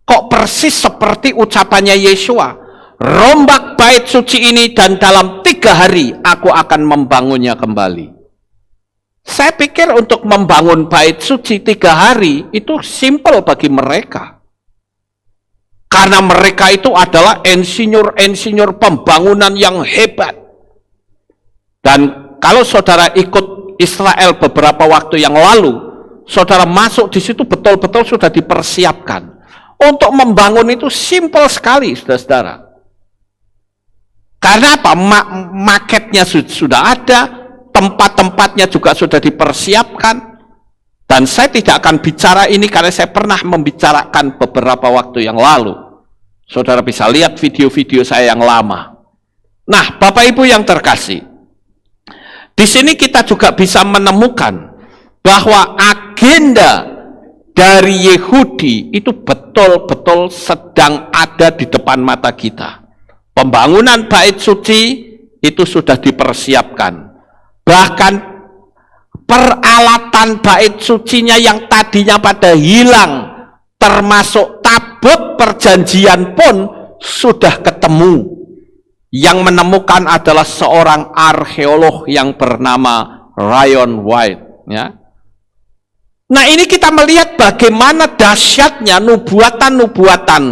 Kok persis seperti ucapannya Yesua, rombak bait suci ini dan dalam 3 hari aku akan membangunnya kembali. Saya pikir untuk membangun bait suci 3 hari itu simpel bagi mereka. Karena mereka itu adalah insinyur-insinyur pembangunan yang hebat. Dan kalau saudara ikut Israel beberapa waktu yang lalu, saudara masuk di situ betul-betul sudah dipersiapkan. Untuk membangun itu simpel sekali, saudara-saudara. Karena apa? Maketnya sudah ada, tempat-tempatnya juga sudah dipersiapkan. Dan saya tidak akan bicara ini karena saya pernah membicarakan beberapa waktu yang lalu. Saudara bisa lihat video-video saya yang lama. Nah, Bapak Ibu yang terkasih, di sini kita juga bisa menemukan bahwa agenda dari Yahudi itu betul-betul sedang ada di depan mata kita. Pembangunan bait suci itu sudah dipersiapkan. Bahkan peralatan bait sucinya yang tadinya pada hilang, termasuk tabut perjanjian pun sudah ketemu. Yang menemukan adalah seorang arkeolog yang bernama Ryan White. Ya. Nah, ini kita melihat bagaimana dahsyatnya nubuatan-nubuatan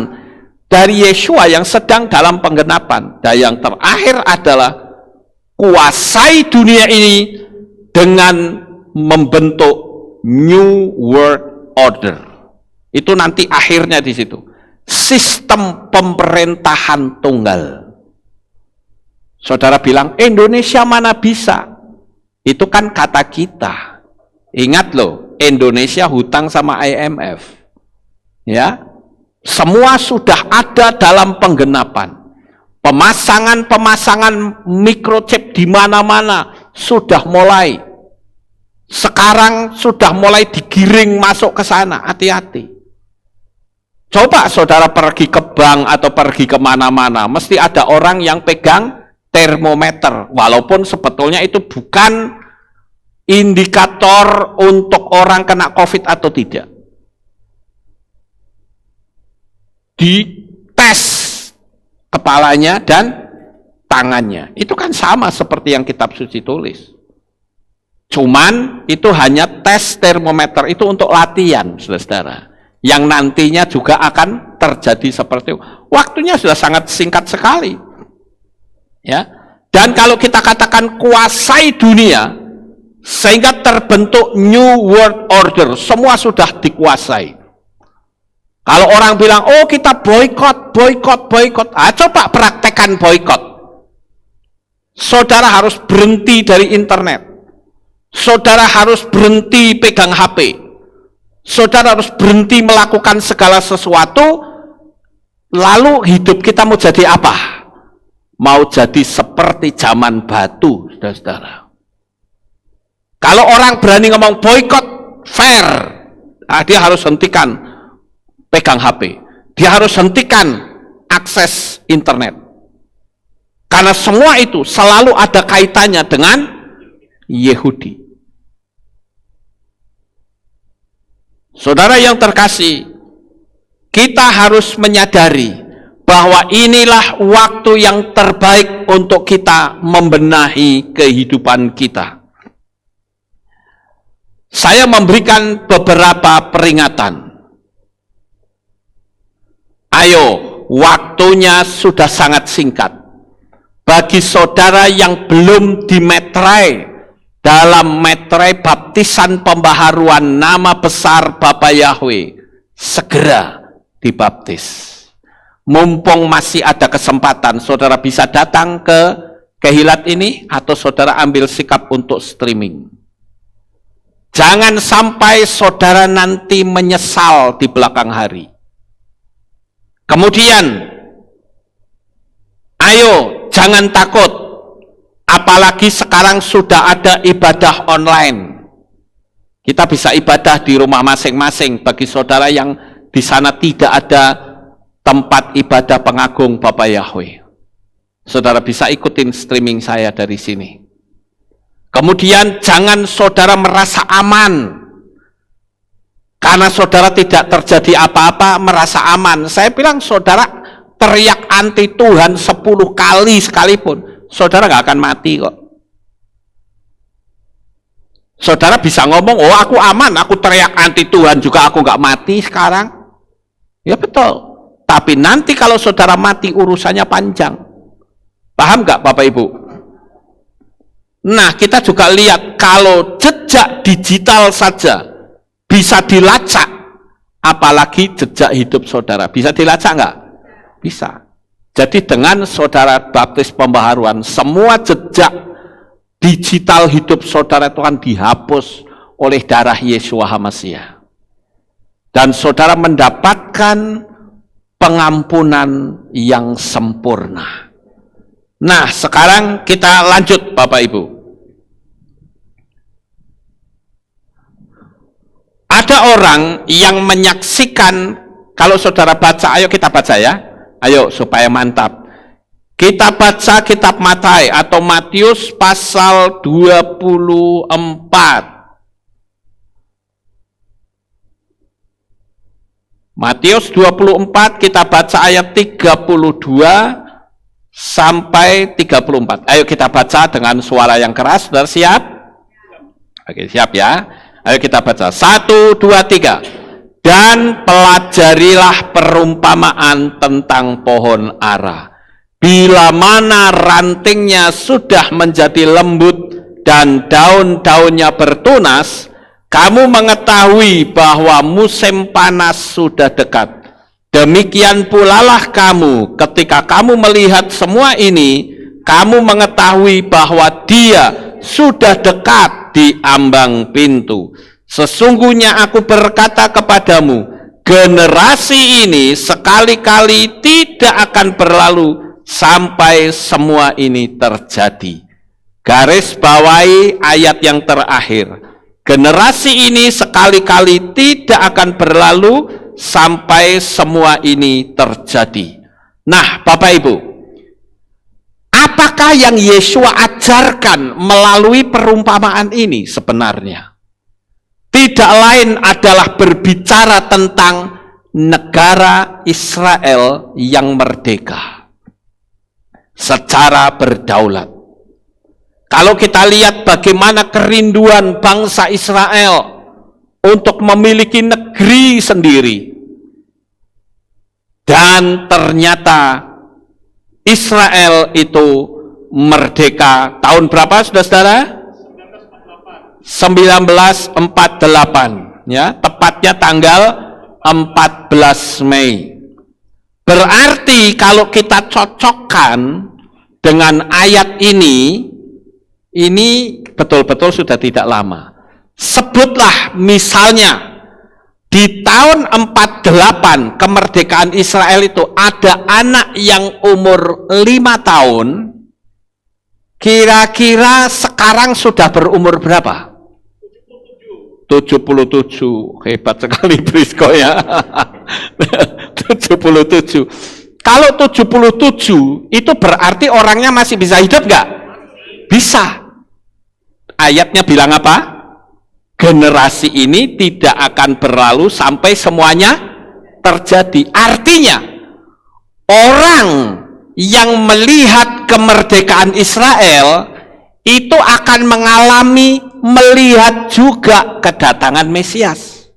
dari Yesua yang sedang dalam penggenapan. Dan yang terakhir adalah kuasai dunia ini dengan membentuk New World Order. Itu nanti akhirnya di situ. Sistem pemerintahan tunggal. Saudara bilang, Indonesia mana bisa? Itu kan kata kita. Ingat loh, Indonesia hutang sama IMF. Ya, semua sudah ada dalam penggenapan. Pemasangan microchip di mana-mana sudah mulai. Sekarang sudah mulai digiring masuk ke sana. Hati-hati. Coba saudara pergi ke bank atau pergi kemana-mana, mesti ada orang yang pegang termometer, walaupun sebetulnya itu bukan indikator untuk orang kena COVID atau tidak. Dites kepalanya dan tangannya. Itu kan sama seperti yang kitab suci tulis. Cuman itu hanya tes termometer, itu untuk latihan, saudara-saudara. Yang nantinya juga akan terjadi seperti itu. Waktunya sudah sangat singkat sekali. Ya. Dan kalau kita katakan kuasai dunia, sehingga terbentuk New World Order, semua sudah dikuasai. Kalau orang bilang, oh kita boykot. Coba praktekkan boykot. Saudara harus berhenti dari internet. Saudara harus berhenti pegang HP. Saudara harus berhenti melakukan segala sesuatu. Lalu hidup kita mau jadi apa? Mau jadi seperti zaman batu, saudara-saudara. Kalau orang berani ngomong boykot, fair, nah, dia harus hentikan pegang HP. Dia harus hentikan akses internet. Karena semua itu selalu ada kaitannya dengan Yahudi. Saudara yang terkasih, kita harus menyadari bahwa inilah waktu yang terbaik untuk kita membenahi kehidupan kita. Saya memberikan beberapa peringatan. Ayo, waktunya sudah sangat singkat. Bagi saudara yang belum dimeterai dalam meterai baptisan pembaharuan nama besar Bapa Yahweh, segera dibaptis. Mumpung masih ada kesempatan, saudara bisa datang ke Kehilat ini atau saudara ambil sikap untuk streaming. Jangan sampai saudara nanti menyesal di belakang hari. Kemudian, ayo jangan takut, apalagi sekarang sudah ada ibadah online. Kita bisa ibadah di rumah masing-masing bagi saudara yang di sana tidak ada tempat ibadah pengagung Bapa Yahweh. Saudara bisa ikutin streaming saya dari sini. Kemudian jangan saudara merasa aman karena saudara tidak terjadi apa-apa, merasa aman. Saya bilang saudara teriak anti Tuhan 10 kali sekalipun, saudara nggak akan mati kok. Saudara bisa ngomong, oh aku aman, aku teriak anti Tuhan juga aku nggak mati sekarang. Ya betul. Tapi nanti kalau saudara mati urusannya panjang. Paham nggak Bapak Ibu? Nah, kita juga lihat kalau jejak digital saja bisa dilacak, apalagi jejak hidup saudara. Bisa dilacak nggak? Bisa. Jadi dengan saudara baptis pembaharuan, semua jejak digital hidup saudara itu akan dihapus oleh darah Yeshua HaMashiach. Dan saudara mendapatkan pengampunan yang sempurna. Nah, sekarang kita lanjut Bapak Ibu. Ada orang yang menyaksikan, kalau saudara baca, ayo kita baca ya. Ayo supaya mantap. Kita baca kitab Matai atau Matius pasal 24. Matius 24 kita baca ayat 32 sampai 34. Ayo kita baca dengan suara yang keras. Sudah siap? Oke, siap ya. Ayo kita baca. 1, 2, 3. Dan pelajarilah perumpamaan tentang pohon ara. Bila mana rantingnya sudah menjadi lembut dan daun-daunnya bertunas, kamu mengetahui bahwa musim panas sudah dekat. Demikian pula lah kamu, ketika kamu melihat semua ini, kamu mengetahui bahwa dia sudah dekat di ambang pintu. Sesungguhnya aku berkata kepadamu, generasi ini sekali-kali tidak akan berlalu sampai semua ini terjadi. Garis bawahi ayat yang terakhir. Generasi ini sekali-kali tidak akan berlalu sampai semua ini terjadi. Nah, Bapak Ibu, apakah yang Yeshua ajarkan melalui perumpamaan ini sebenarnya? Tidak lain adalah berbicara tentang negara Israel yang merdeka secara berdaulat. Kalau kita lihat bagaimana kerinduan bangsa Israel untuk memiliki negeri sendiri, dan ternyata Israel itu merdeka tahun berapa saudara-saudara? 1948, ya, tepatnya tanggal 14 Mei. Berarti kalau kita cocokkan dengan ayat ini betul-betul sudah tidak lama. Sebutlah misalnya di tahun 48 kemerdekaan Israel itu ada anak yang umur 5 tahun, kira-kira sekarang sudah berumur berapa? 77. Hebat sekali Brisco ya. 77. Kalau 77 itu berarti orangnya masih bisa hidup nggak? Bisa. Ayatnya bilang apa? Generasi ini tidak akan berlalu sampai semuanya terjadi. Artinya, orang yang melihat kemerdekaan Israel itu akan melihat juga kedatangan Mesias.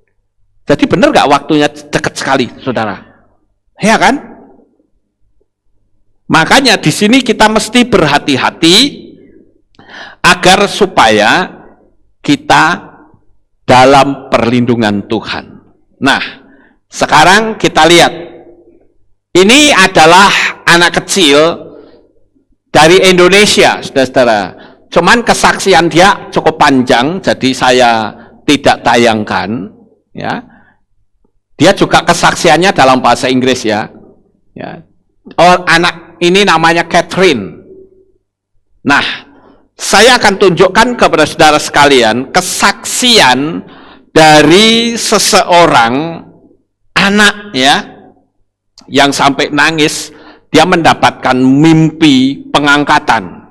Jadi benar nggak waktunya dekat sekali, saudara? Ya kan? Makanya di sini kita mesti berhati-hati agar supaya kita dalam perlindungan Tuhan. Nah, sekarang kita lihat. Ini adalah anak kecil dari Indonesia, saudara-saudara. Cuman kesaksian dia cukup panjang, jadi saya tidak tayangkan. Ya, dia juga kesaksiannya dalam bahasa Inggris ya. Oh, anak ini namanya Catherine. Nah, saya akan tunjukkan kepada saudara sekalian kesaksian dari seseorang anak ya, yang sampai nangis dia mendapatkan mimpi pengangkatan.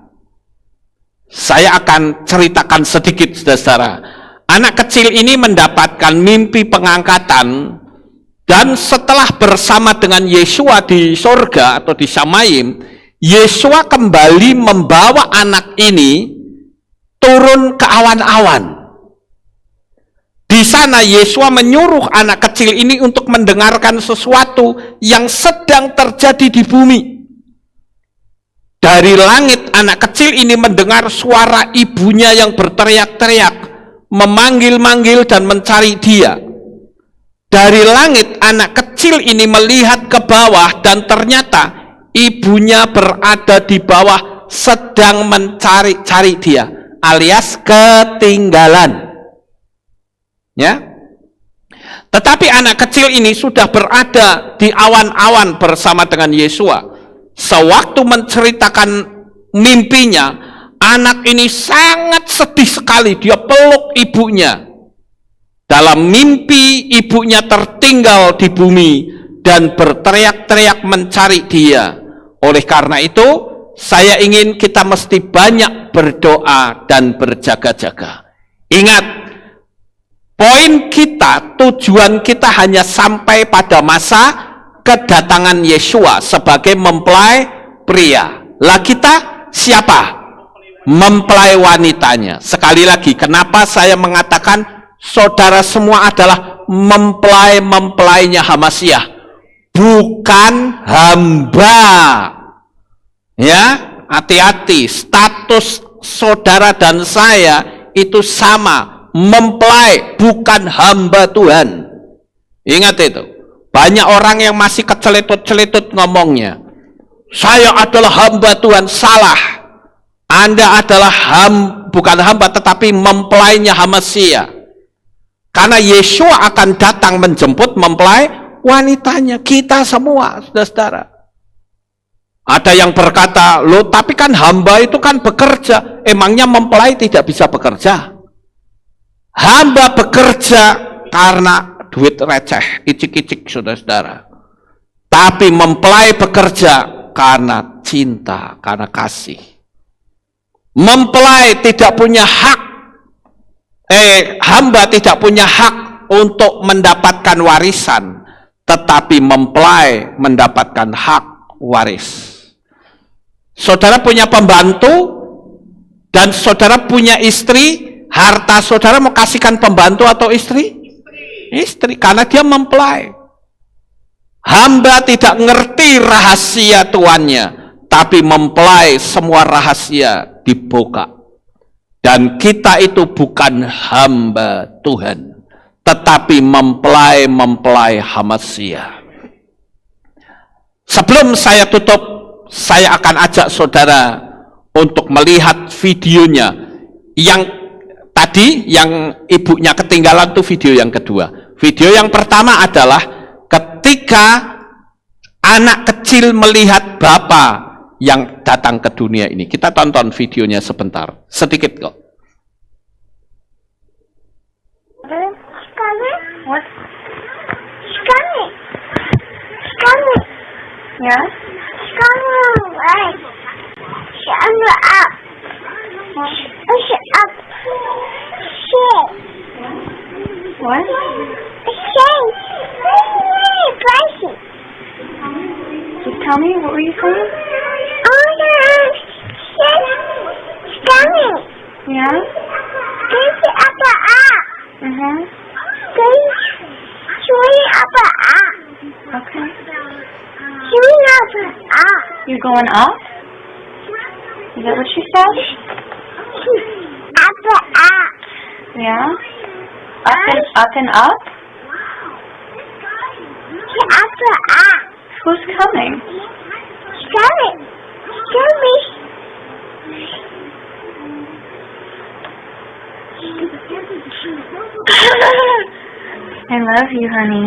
Saya akan ceritakan sedikit saudara. Anak kecil ini mendapatkan mimpi pengangkatan, dan setelah bersama dengan Yesua di sorga atau di Shamayim, Yesua kembali membawa anak ini turun ke awan-awan. Di sana Yesua menyuruh anak kecil ini untuk mendengarkan sesuatu yang sedang terjadi di bumi. Dari langit anak kecil ini mendengar suara ibunya yang berteriak-teriak, memanggil-manggil dan mencari dia. Dari langit anak kecil ini melihat ke bawah dan ternyata ibunya berada di bawah sedang mencari-cari dia, alias ketinggalan. Ya. Tetapi anak kecil ini sudah berada di awan-awan bersama dengan Yesua. Sewaktu menceritakan mimpinya, anak ini sangat sedih sekali. Dia peluk ibunya. Dalam mimpi ibunya tertinggal di bumi dan berteriak-teriak mencari dia. Oleh karena itu, saya ingin kita mesti banyak berdoa dan berjaga-jaga. Ingat, poin kita, tujuan kita hanya sampai pada masa kedatangan Yesua sebagai mempelai pria. Lah kita siapa? Mempelai wanitanya. Sekali lagi, kenapa saya mengatakan saudara semua adalah mempelai-mempelainya Hamasyah, bukan hamba. Ya, hati-hati, status saudara dan saya itu sama, mempelai, bukan hamba Tuhan. Ingat itu. Banyak orang yang masih keceletut-celetut ngomongnya. Saya adalah hamba Tuhan. Salah. Anda adalah bukan hamba tetapi mempelainya Hamasyah. Karena Yesua akan datang menjemput mempelai wanitanya. Kita semua, saudara-saudara. Ada yang berkata, loh tapi kan hamba itu kan bekerja. Emangnya mempelai tidak bisa bekerja? Hamba bekerja karena duit receh, icik-icik, saudara-saudara. Tapi mempelai bekerja karena cinta, karena kasih. Mempelai tidak punya hak, hamba tidak punya hak untuk mendapatkan warisan, tetapi mempelai mendapatkan hak waris. Saudara punya pembantu dan saudara punya istri, harta saudara mau kasihkan pembantu atau istri? Istri, karena dia mempelai. Hamba tidak ngerti rahasia tuannya, tapi mempelai semua rahasia dibuka. Dan kita itu bukan hamba Tuhan, tetapi mempelai-mempelai Hamasyah. Sebelum saya tutup, saya akan ajak saudara untuk melihat videonya. Yang tadi, yang ibunya ketinggalan itu video yang kedua. Video yang pertama adalah ketika anak kecil melihat bapa yang datang ke dunia ini. Kita tonton videonya sebentar, sedikit kok. What? Ya? What? Just tell me, what were you saying? Yeah? Uh-huh. Okay. You're going up? Is that what you said? Yeah? Up and up? After us. Who's coming? Coming. I love you, honey.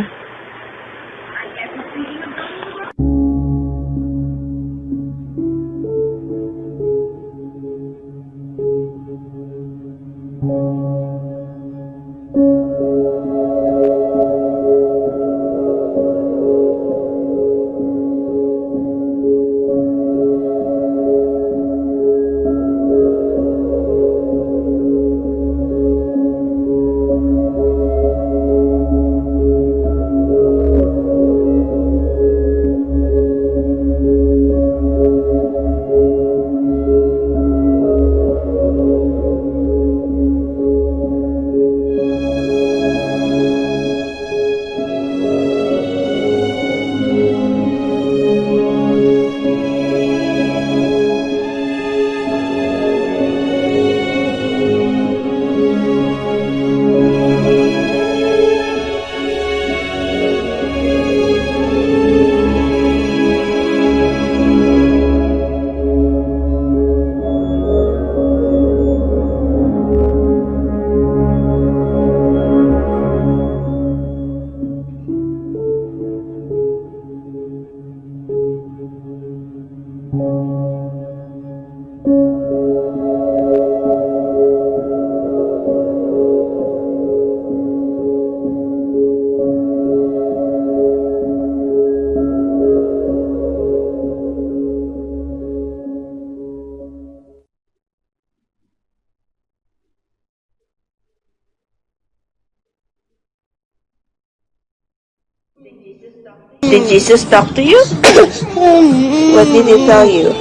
Did Jesus talk to you? What did he tell you?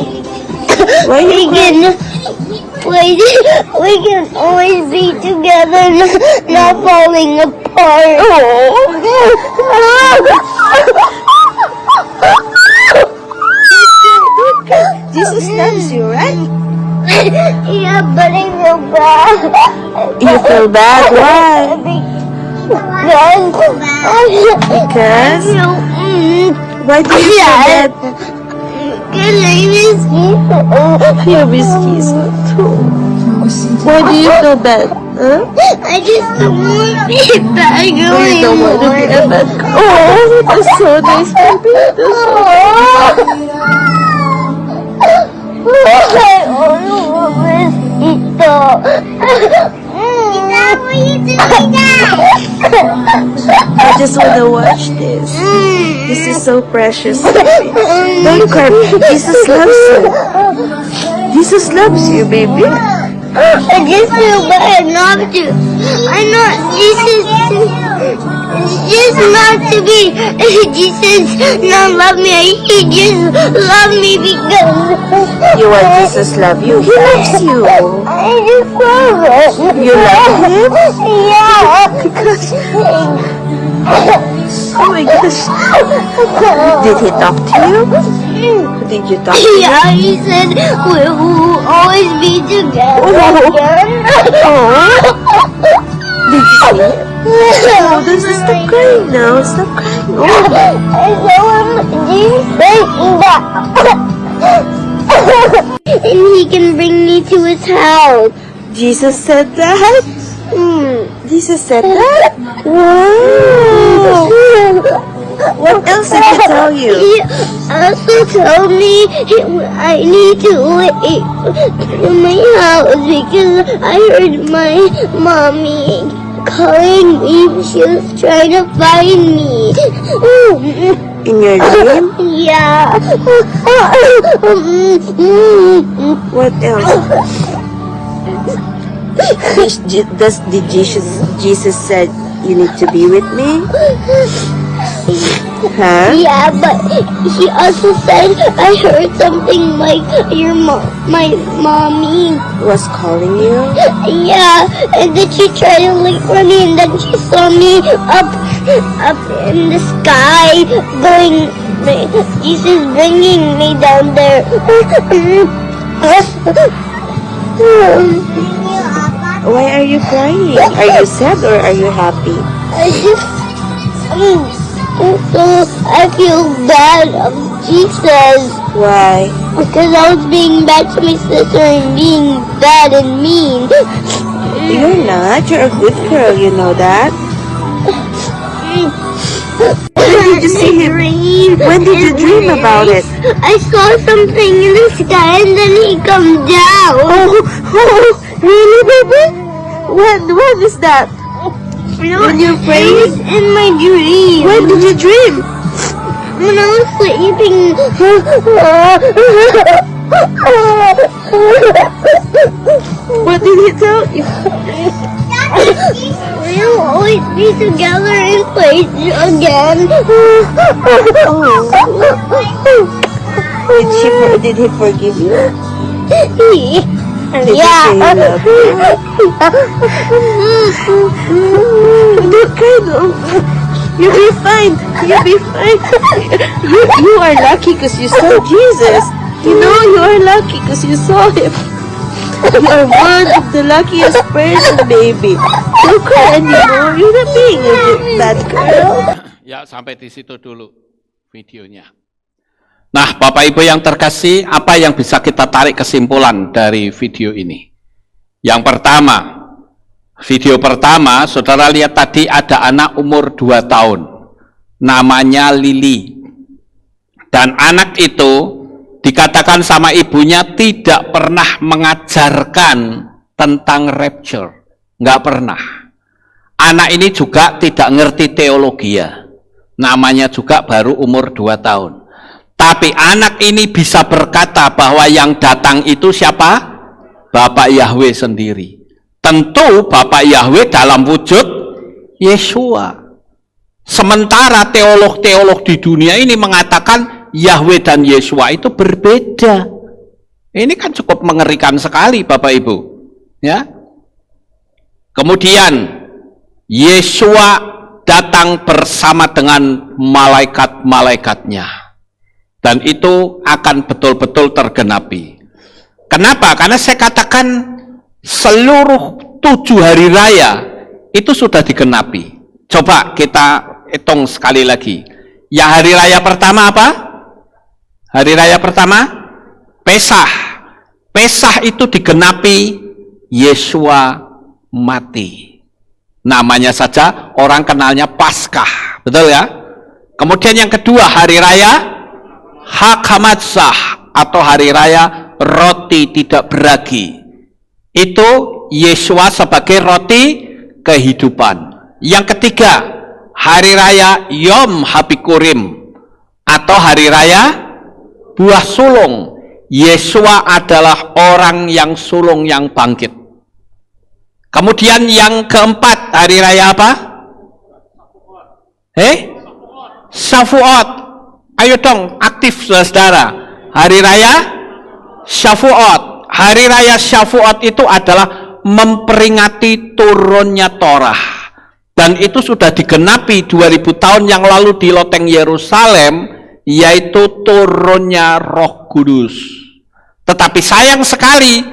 Why you crying? We can always be together, not falling apart. Jesus loves you, right? Yeah, but I feel bad. You feel bad? Why? Because? Why do you feel bad? Because I miss you. You miss Jesus too. Why do you feel bad? Huh? I just don't want to be a bad girl You don't want to be a anymore. bad girl. Oh, that's so nice, baby. That's so nice. I only want besito. What are you doing now? I just want to watch this. This is so precious. Baby. Don't cry. Jesus loves you. Jesus loves you, baby. I just feel bad not to. I know Jesus just not to be. Jesus not love me. He just love me because You want Jesus love you? He loves you. I just love it. You love him? Yeah. Because oh my gosh. Did he talk to you? Did you talk to him? Yeah, he said we will always be together again. Did you see it? Oh, this is stop crying now. Stop crying. Oh. I saw him saying that. And he can bring me to his house. Jesus said that? Jesus said that? Wow. What else did he tell you? He also told me I need to wait in my house because I heard my mommy calling me. She was trying to find me. In your dream? Yeah. What else? Did Jesus said you need to be with me? Huh? Yeah, but he also said I heard something like my mommy. Was calling you? Yeah, and then she tried to like run me, and then she saw me up in the sky, going. Jesus bringing me down there. Why are you crying? Are you sad or are you happy? I feel bad of Jesus Why? because I was being bad to my sister and being bad and mean. You're not. You're a good girl. You know that. When did you see him? When did you dream about it? I saw something in the sky and then he comes down. Oh, really, baby? When is that? When you It prayed? was in my dream. When did you dream? When I was sleeping. What did he tell you? We'll always be together and play again. Did he forgive you? Did Yeah. he say he loved you? Don't cry, no. You'll be fine. You'll be fine. You are lucky because you saw Jesus. You know you are lucky because you saw him. You are one of the luckiest person, baby. Don't cry anymore. You're not being a bad girl. Ya, sampai di situ dulu videonya. Nah, Bapak Ibu yang terkasih, apa yang bisa kita tarik kesimpulan dari video ini? Yang pertama, video pertama, saudara lihat tadi ada anak umur 2 tahun, namanya Lily. Dan anak itu dikatakan sama ibunya tidak pernah mengajarkan tentang rapture. Nggak pernah. Anak ini juga tidak ngerti teologi ya. Namanya juga baru umur 2 tahun. Tapi anak ini bisa berkata bahwa yang datang itu siapa? Bapak Yahweh sendiri. Tentu Bapak Yahweh dalam wujud Yeshua. Sementara teolog-teolog di dunia ini mengatakan Yahweh dan Yeshua itu berbeda. Ini kan cukup mengerikan sekali Bapak Ibu. Ya. Kemudian Yeshua datang bersama dengan malaikat-malaikatnya. Dan itu akan betul-betul tergenapi. Kenapa? Karena saya katakan seluruh 7 hari raya itu sudah digenapi. Coba kita hitung sekali lagi. Yang hari raya pertama apa? Hari raya pertama Pesah. Pesah itu digenapi Yeshua mati. Namanya saja orang kenalnya Paskah. Betul ya? Kemudian yang kedua hari raya Hakamatzah atau hari raya roti tidak beragi. Itu Yeshua sebagai roti kehidupan. Yang ketiga, hari raya Yom Habikurim atau hari raya buah sulung. Yeshua adalah orang yang sulung yang bangkit. Kemudian yang keempat, hari raya apa? Shavuot. Ayo dong, aktif saudara. Hari raya Shavuot. Hari raya Shavuot itu adalah memperingati turunnya Torah. Dan itu sudah digenapi 2000 tahun yang lalu di loteng Yerusalem, yaitu turunnya Roh Kudus. Tetapi sayang sekali,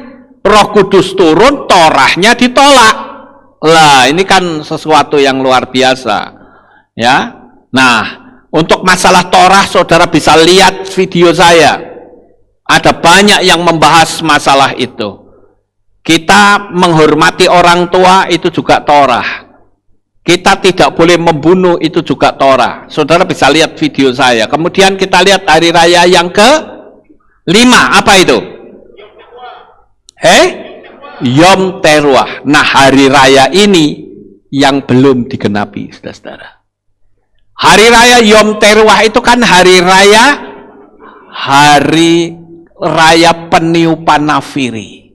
Roh Kudus turun, Torahnya ditolak. Lah, ini kan sesuatu yang luar biasa. Ya. Nah, untuk masalah Torah, saudara bisa lihat video saya. Ada banyak yang membahas masalah itu. Kita menghormati orang tua, itu juga Torah. Kita tidak boleh membunuh, itu juga Torah. Saudara bisa lihat video saya. Kemudian kita lihat hari raya yang ke-5. Apa itu? Yom Teruah. Nah, hari raya ini yang belum digenapi, saudara-saudara. Hari raya Yom Teruah itu kan hari raya peniupan nafiri.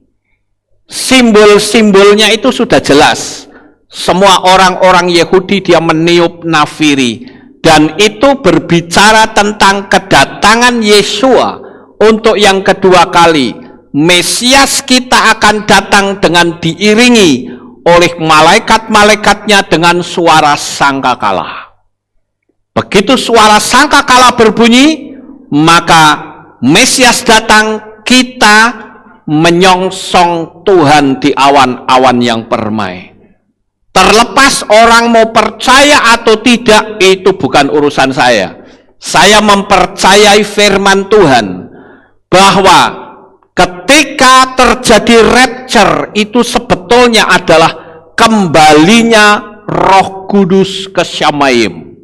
Simbol-simbolnya itu sudah jelas. Semua orang-orang Yahudi dia meniup nafiri. Dan itu berbicara tentang kedatangan Yeshua untuk yang kedua kali. Mesias kita akan datang dengan diiringi oleh malaikat-malaikatnya dengan suara sangkakala. Begitu suara sangkakala berbunyi, maka Mesias datang, kita menyongsong Tuhan di awan-awan yang permai. Terlepas orang mau percaya atau tidak, itu bukan urusan saya. Saya mempercayai firman Tuhan bahwa ketika terjadi rapture itu sebetulnya adalah kembalinya Roh Kudus ke Syamaim.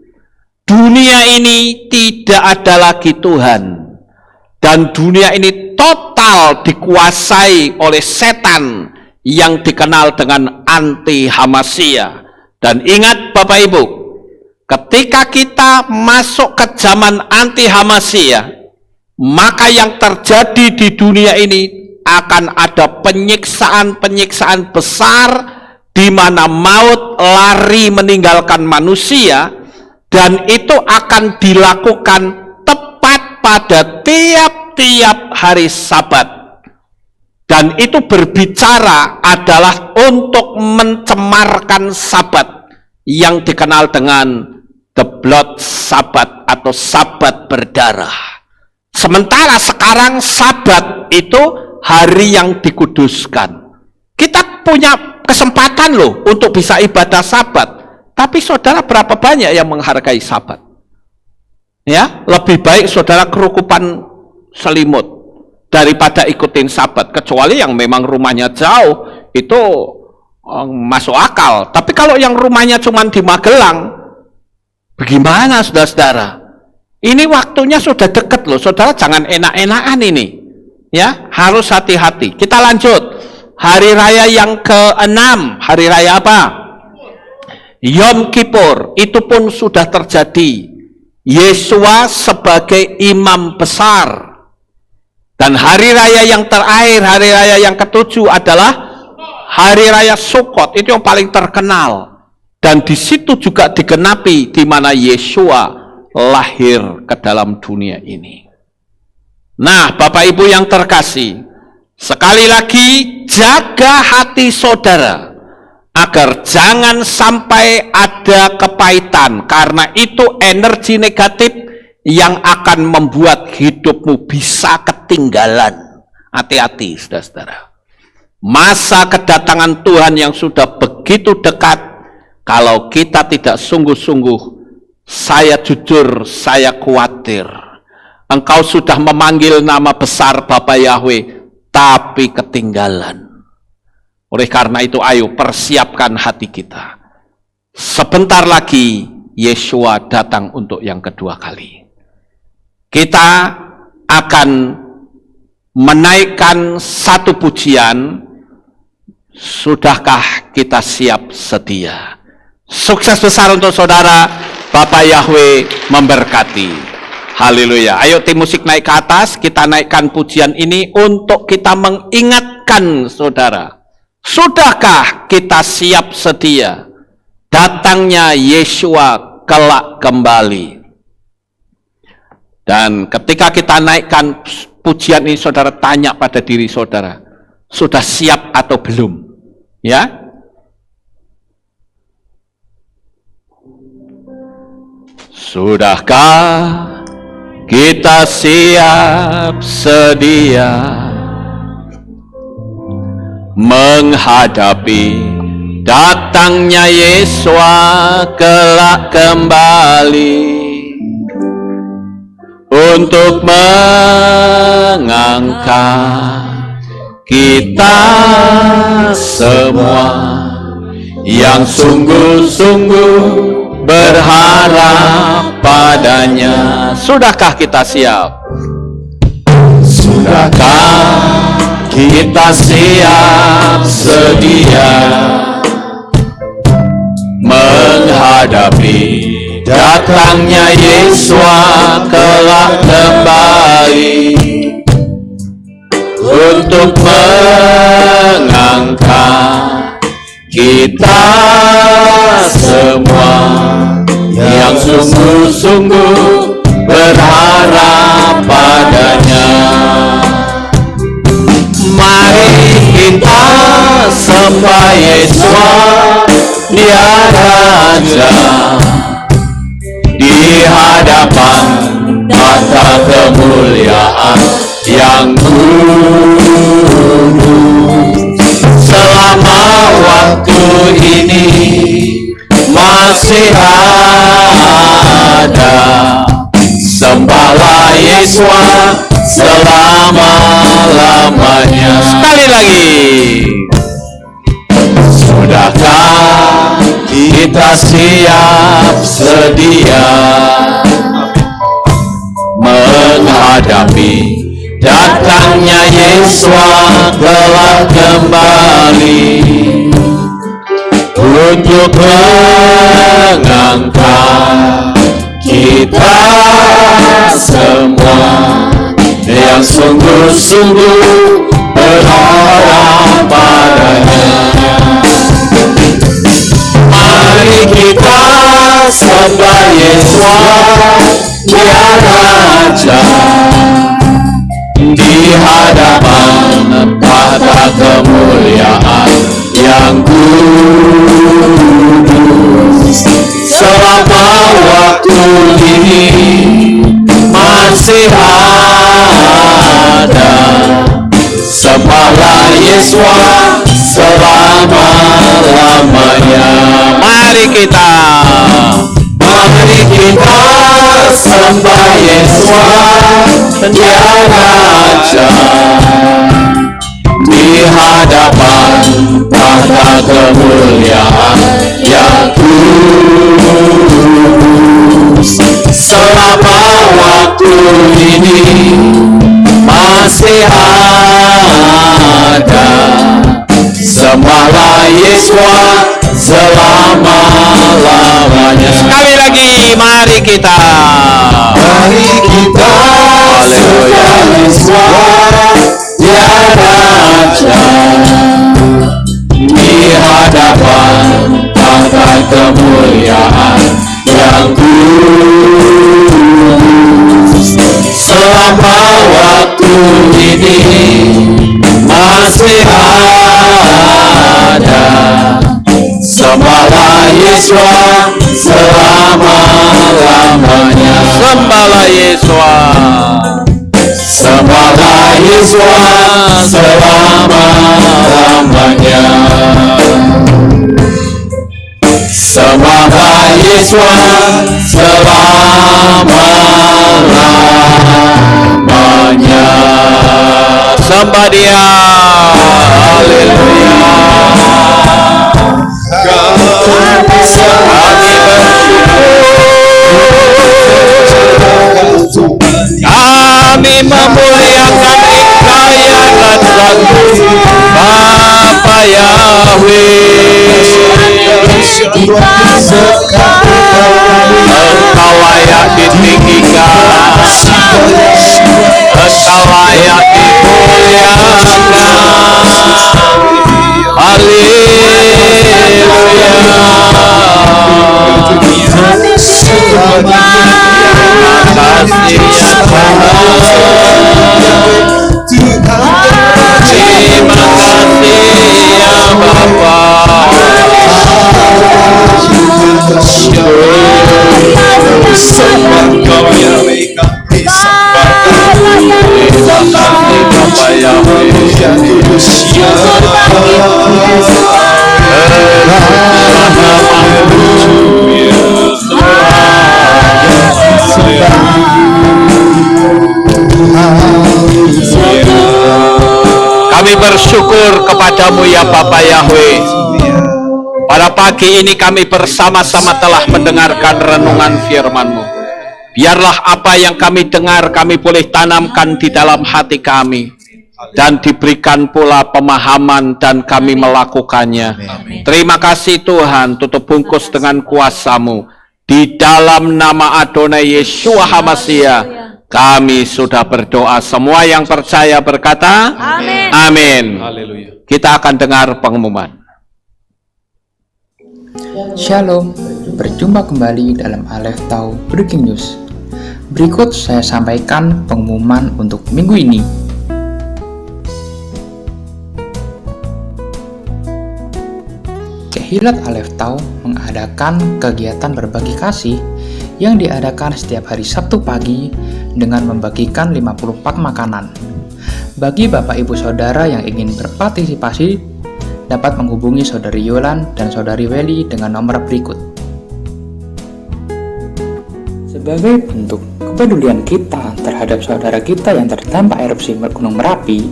Dunia ini tidak ada lagi Tuhan, dan dunia ini total dikuasai oleh setan yang dikenal dengan anti-Hamasia. Dan ingat Bapak Ibu, ketika kita masuk ke zaman anti-Hamasia, maka yang terjadi di dunia ini akan ada penyiksaan-penyiksaan besar di mana maut lari meninggalkan manusia, dan itu akan dilakukan tepat pada tiap-tiap hari Sabat. Dan itu berbicara adalah untuk mencemarkan Sabat yang dikenal dengan the blood Sabat atau Sabat berdarah. Sementara sekarang Sabat itu hari yang dikuduskan. Kita punya kesempatan loh untuk bisa ibadah Sabat. Tapi saudara, berapa banyak yang menghargai Sabat? Ya, lebih baik saudara kerukupan selimut daripada ikutin Sabat. Kecuali yang memang rumahnya jauh, itu masuk akal. Tapi kalau yang rumahnya cuma di Magelang, bagaimana saudara-saudara? Ini waktunya sudah dekat loh, saudara, jangan enak-enakan ini. Ya, harus hati-hati. Kita lanjut. Hari raya yang ke-6, hari raya apa? Yom Kippur, itu pun sudah terjadi. Yesua sebagai imam besar. Dan hari raya yang terakhir, hari raya yang ke-7 adalah hari raya Sukkot, itu yang paling terkenal. Dan di situ juga digenapi di mana Yesua lahir ke dalam dunia ini. Nah, Bapak Ibu yang terkasih, sekali lagi jaga hati saudara agar jangan sampai ada kepahitan, karena itu energi negatif yang akan membuat hidupmu bisa ketinggalan. Hati-hati saudara-saudara. Masa kedatangan Tuhan yang sudah begitu dekat, kalau kita tidak sungguh-sungguh, saya jujur, saya khawatir. Engkau sudah memanggil nama besar Bapa Yahweh, tapi ketinggalan. Oleh karena itu, ayo persiapkan hati kita. Sebentar lagi, Yesua datang untuk yang kedua kali. Kita akan menaikkan satu pujian. Sudahkah kita siap sedia? Sukses besar untuk saudara. Bapak Yahweh memberkati. Haleluya. Ayo tim musik naik ke atas, kita naikkan pujian ini untuk kita mengingatkan saudara. Sudahkah kita siap sedia? Datangnya Yesua kelak kembali. Dan ketika kita naikkan pujian ini, saudara tanya pada diri saudara, sudah siap atau belum? Ya? Sudahkah kita siap sedia menghadapi datangnya Yesua kelak kembali untuk mengangkat kita semua yang sungguh-sungguh berharap padanya. Sudahkah kita siap? Sudahkah kita siap sedia menghadapi datangnya Yesua kelak kembali untuk mengangkat kita semua yang sungguh-sungguh berharap padanya. Mari kita sembah Yesua, Dia Raja, di hadapan tata kemuliaan yang kudus. Selama waktu ini masih ada, sembahlah Yesus selama-lamanya. Sekali lagi. Sudahkah kita siap sedia menghadapi datangnya Yesus telah kembali untuk mengangkat kita semua yang sungguh-sungguh berharap padanya. Mari kita sembah Yesus, Dia Raja, di hadapan tahta kemuliaan yang kudus. Selama waktu ini masih ada, sembahlah Yesus selama-lamanya. Mari kita sembah Yesus, Dia Raja, di hadapan tahta kemuliaan yang kudus. Selama waktu ini masih ada, sembahlah Yesus selama-lamanya. Sekali lagi, mari kita sembah Yesus, Dia Raja, di hadapan tahta kemuliaan yang kudus. Selama waktu ini masih ada, sembahlah Yesus selama-lamanya. Sembahlah Yesus, sembahlah Yesus selama-lamanya. Sembahlah Yesus selama-lamanya. Sembah Dia, haleluya. Kami memuliakan Engkau dan Bapa Yahweh. Engkau layak ditinggikan, Engkau layak dimuliakan. Haleluya. Terima kasih ya Bapa. Engkau Yahweh, kami sembah Bapa Yahweh. Kami bersyukur kepadamu ya Bapa Yahweh. Pada pagi ini kami bersama-sama telah mendengarkan renungan firman-Mu. Biarlah apa yang kami dengar kami boleh tanamkan di dalam hati kami, dan diberikan pula pemahaman dan kami melakukannya. Terima kasih Tuhan, tutup bungkus dengan kuasa-Mu. Di dalam nama Adonai Yeshua HaMashiach kami sudah berdoa. Semua yang percaya berkata amin. Amin. Haleluya. Kita akan dengar pengumuman. Shalom, berjumpa kembali dalam Aleph Tau Breaking News. Berikut saya sampaikan pengumuman untuk minggu ini. Kehilat Aleph Tau mengadakan kegiatan berbagi kasih yang diadakan setiap hari Sabtu pagi dengan membagikan 54 makanan. Bagi Bapak Ibu Saudara yang ingin berpartisipasi, dapat menghubungi Saudari Yolan dan Saudari Weli dengan nomor berikut. Sebagai bentuk kepedulian kita terhadap saudara kita yang terdampak erupsi Gunung Merapi,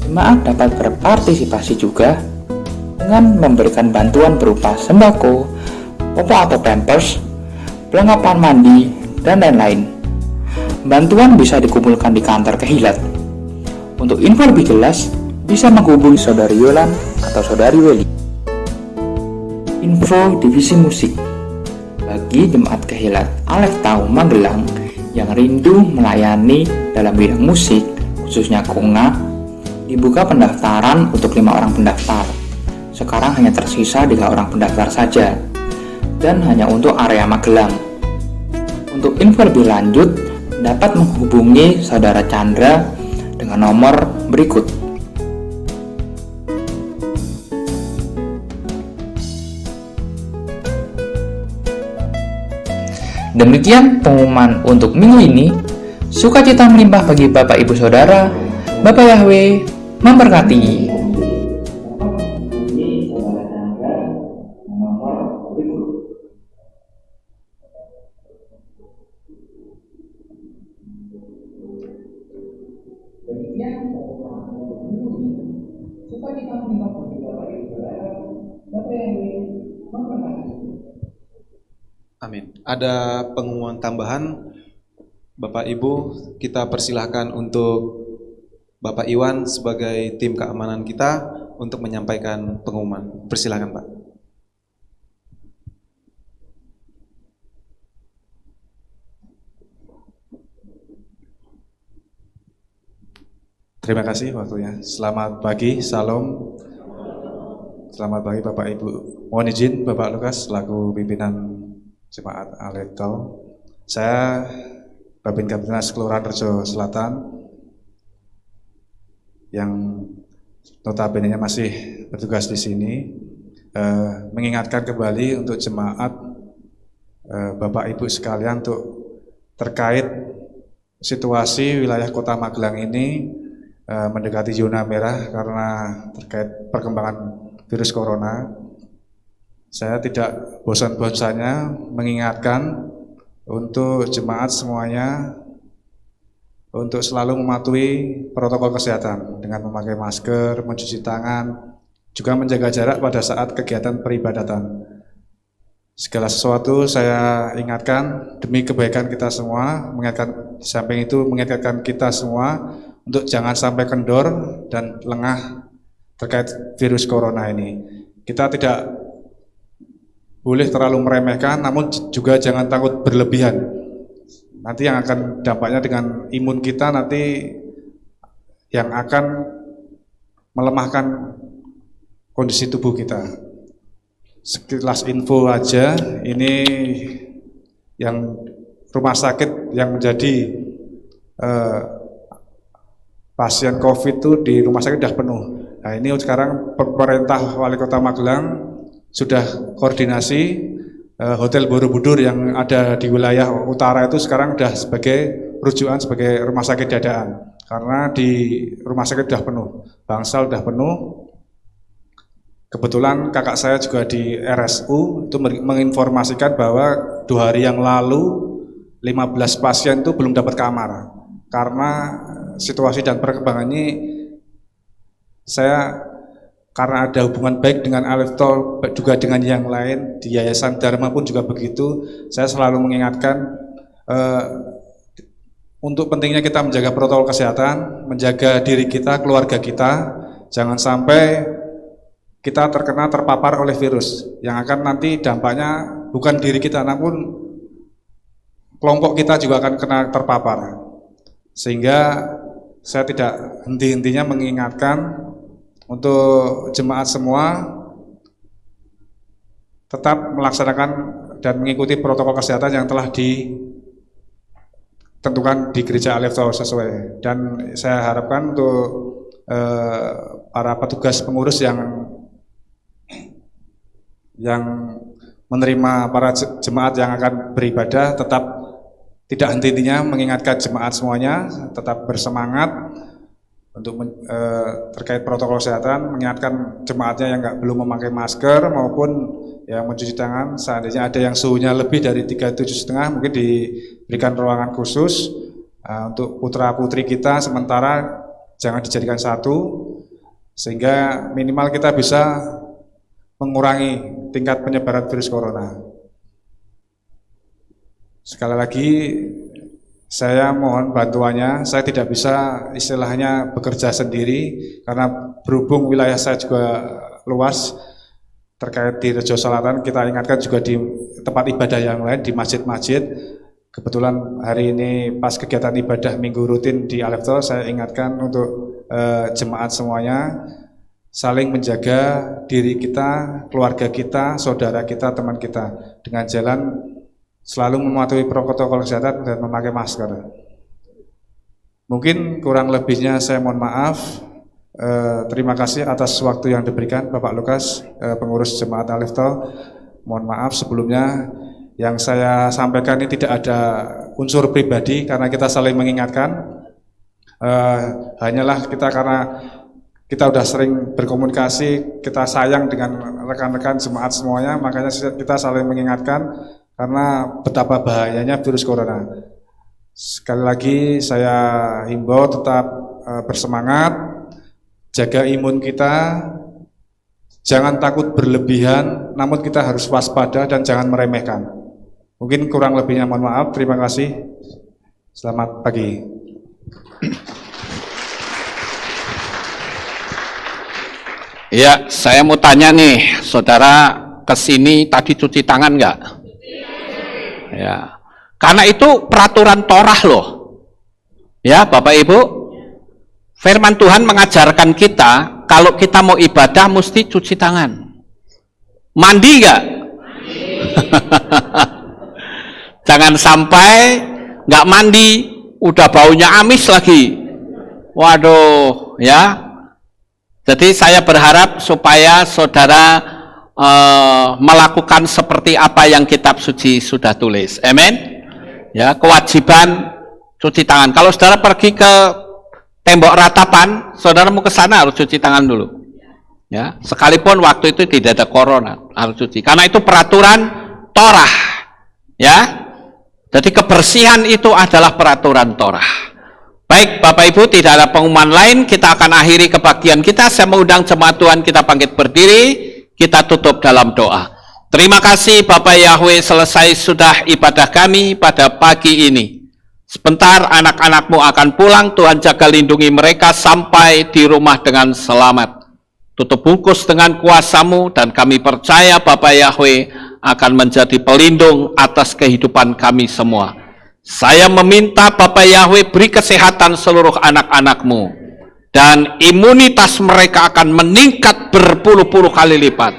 jemaat dapat berpartisipasi juga dengan memberikan bantuan berupa sembako, popok atau pampers, perlengkapan mandi, dan lain-lain. Bantuan bisa dikumpulkan di kantor Kehilat. Untuk info lebih jelas, bisa menghubungi Saudari Yolan atau Saudari Weli. Info Divisi Musik. Bagi jemaat Kehilat Aleftau Magelang yang rindu melayani dalam bidang musik, khususnya konga, dibuka pendaftaran untuk 5 orang pendaftar. Sekarang hanya tersisa 3 orang pendaftar saja, dan hanya untuk area Magelang. Untuk info lebih lanjut, dapat menghubungi Saudara Chandra dengan nomor berikut. Demikian pengumuman untuk minggu ini. Sukacita melimpah bagi Bapak Ibu Saudara. Bapak Yahweh memberkati. Amin. Ada pengumuman tambahan, Bapak Ibu, kita persilahkan untuk Bapak Iwan sebagai tim keamanan kita untuk menyampaikan pengumuman. Persilahkan, Pak. Terima kasih waktunya. Selamat pagi, salam. Selamat pagi Bapak Ibu. Mohon izin Bapak Lukas selaku pimpinan Jemaat Aleftau. Saya Babin Kapitenas Kelurahan Rejo Selatan yang notabene masih bertugas di sini, mengingatkan kembali untuk jemaat Bapak Ibu sekalian untuk terkait situasi wilayah Kota Magelang ini mendekati zona merah karena terkait perkembangan virus corona. Saya tidak bosan-bosannya mengingatkan untuk jemaat semuanya untuk selalu mematuhi protokol kesehatan dengan memakai masker, mencuci tangan, juga menjaga jarak pada saat kegiatan peribadatan. Segala sesuatu saya ingatkan demi kebaikan kita semua, mengingatkan di samping itu mengingatkan kita semua untuk jangan sampai kendor dan lengah terkait virus corona ini. Kita tidak boleh terlalu meremehkan, namun juga jangan takut berlebihan. Nanti yang akan dampaknya dengan imun kita nanti yang akan melemahkan kondisi tubuh kita. Sekilas info aja, ini yang rumah sakit yang menjadi pasien COVID itu di rumah sakit sudah penuh. Nah ini sekarang pemerintah Wali Kota Magelang sudah koordinasi Hotel Borobudur yang ada di wilayah utara itu sekarang sudah sebagai rujukan sebagai rumah sakit dadaan karena di rumah sakit sudah penuh, Bangsal sudah penuh. Kebetulan kakak saya juga di RSU itu menginformasikan bahwa 2 hari yang lalu 15 pasien itu belum dapat kamar karena situasi dan perkembangannya. Saya karena ada hubungan baik dengan Aleftau juga dengan yang lain di Yayasan Dharma pun juga begitu. Saya selalu mengingatkan untuk pentingnya kita menjaga protokol kesehatan, menjaga diri kita, keluarga kita, jangan sampai kita terpapar oleh virus yang akan nanti dampaknya bukan diri kita namun kelompok kita juga akan kena terpapar. Sehingga saya tidak henti-hentinya mengingatkan untuk jemaat semua tetap melaksanakan dan mengikuti protokol kesehatan yang telah ditentukan di Gereja Aleftau sesuai. Dan saya harapkan untuk para petugas pengurus yang menerima para jemaat yang akan beribadah tetap tidak henti-hentinya mengingatkan jemaat semuanya tetap bersemangat untuk terkait protokol kesehatan, mengingatkan jemaatnya yang belum memakai masker maupun yang mencuci tangan. Seandainya ada yang suhunya lebih dari 37,5 mungkin diberikan ruangan khusus. Untuk putra-putri kita sementara jangan dijadikan satu, sehingga minimal kita bisa mengurangi tingkat penyebaran virus corona. Sekali lagi saya mohon bantuannya. Saya tidak bisa istilahnya bekerja sendiri karena berhubung wilayah saya juga luas terkait di Rejo Selatan. Kita ingatkan juga di tempat ibadah yang lain, di masjid-masjid. Kebetulan hari ini pas kegiatan ibadah minggu rutin di Al-Iftal, saya ingatkan untuk jemaat semuanya saling menjaga diri kita, keluarga kita, saudara kita, teman kita dengan jalan selalu mematuhi protokol kesehatan dan memakai masker. Mungkin kurang lebihnya saya mohon maaf. Terima kasih atas waktu yang diberikan Bapak Lukas, pengurus jemaat Al-Iftal. Mohon maaf sebelumnya, yang saya sampaikan ini tidak ada unsur pribadi karena kita saling mengingatkan. Hanyalah kita karena kita udah sering berkomunikasi, kita sayang dengan rekan-rekan jemaat semuanya, makanya kita saling mengingatkan karena betapa bahayanya virus corona. Sekali lagi saya himbau tetap bersemangat, jaga imun kita, jangan takut berlebihan, namun kita harus waspada dan jangan meremehkan. Mungkin kurang lebihnya mohon maaf, terima kasih. Selamat pagi. Ya, saya mau tanya nih, saudara kesini tadi cuci tangan nggak? Ya, karena itu peraturan Torah loh. Ya, Bapak Ibu, firman Tuhan mengajarkan kita kalau kita mau ibadah mesti cuci tangan. Mandi nggak? Jangan sampai nggak mandi, udah baunya amis lagi. Waduh, ya. Jadi saya berharap supaya saudara melakukan seperti apa yang kitab suci sudah tulis. Amin. Ya, kewajiban cuci tangan. Kalau saudara pergi ke tembok ratapan, saudara mau ke sana harus cuci tangan dulu. Ya, sekalipun waktu itu tidak ada corona, harus cuci. Karena itu peraturan Torah. Ya. Jadi kebersihan itu adalah peraturan Torah. Baik, Bapak Ibu, tidak ada pengumuman lain, kita akan akhiri kebagian kita. Saya mengundang jemaat Tuhan kita bangkit berdiri, kita tutup dalam doa. Terima kasih Bapak Yahweh, selesai sudah ibadah kami pada pagi ini. Sebentar anak-anakmu akan pulang, Tuhan jaga lindungi mereka sampai di rumah dengan selamat. Tutup bungkus dengan kuasa-Mu dan kami percaya Bapak Yahweh akan menjadi pelindung atas kehidupan kami semua. Saya meminta Bapak Yahweh beri kesehatan seluruh anak-anak-Mu dan imunitas mereka akan meningkat berpuluh-puluh kali lipat.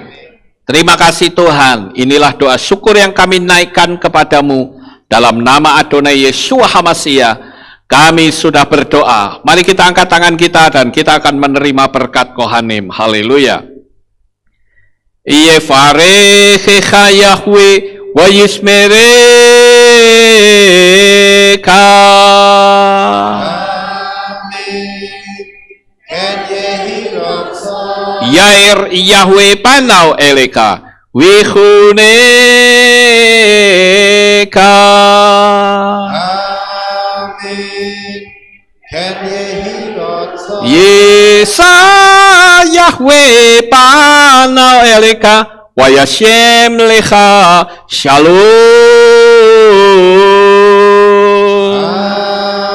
Terima kasih Tuhan, inilah doa syukur yang kami naikkan kepadamu dalam nama Adonai Yeshua HaMashiach. Kami sudah berdoa. Mari kita angkat tangan kita dan kita akan menerima berkat Kohanim. Haleluya. Yevarechecha Yahweh wa yismereka. Yair Yahweh panau eleka wihuneka. Yesa Yahweh panau eleka wa yashem lecha shalom.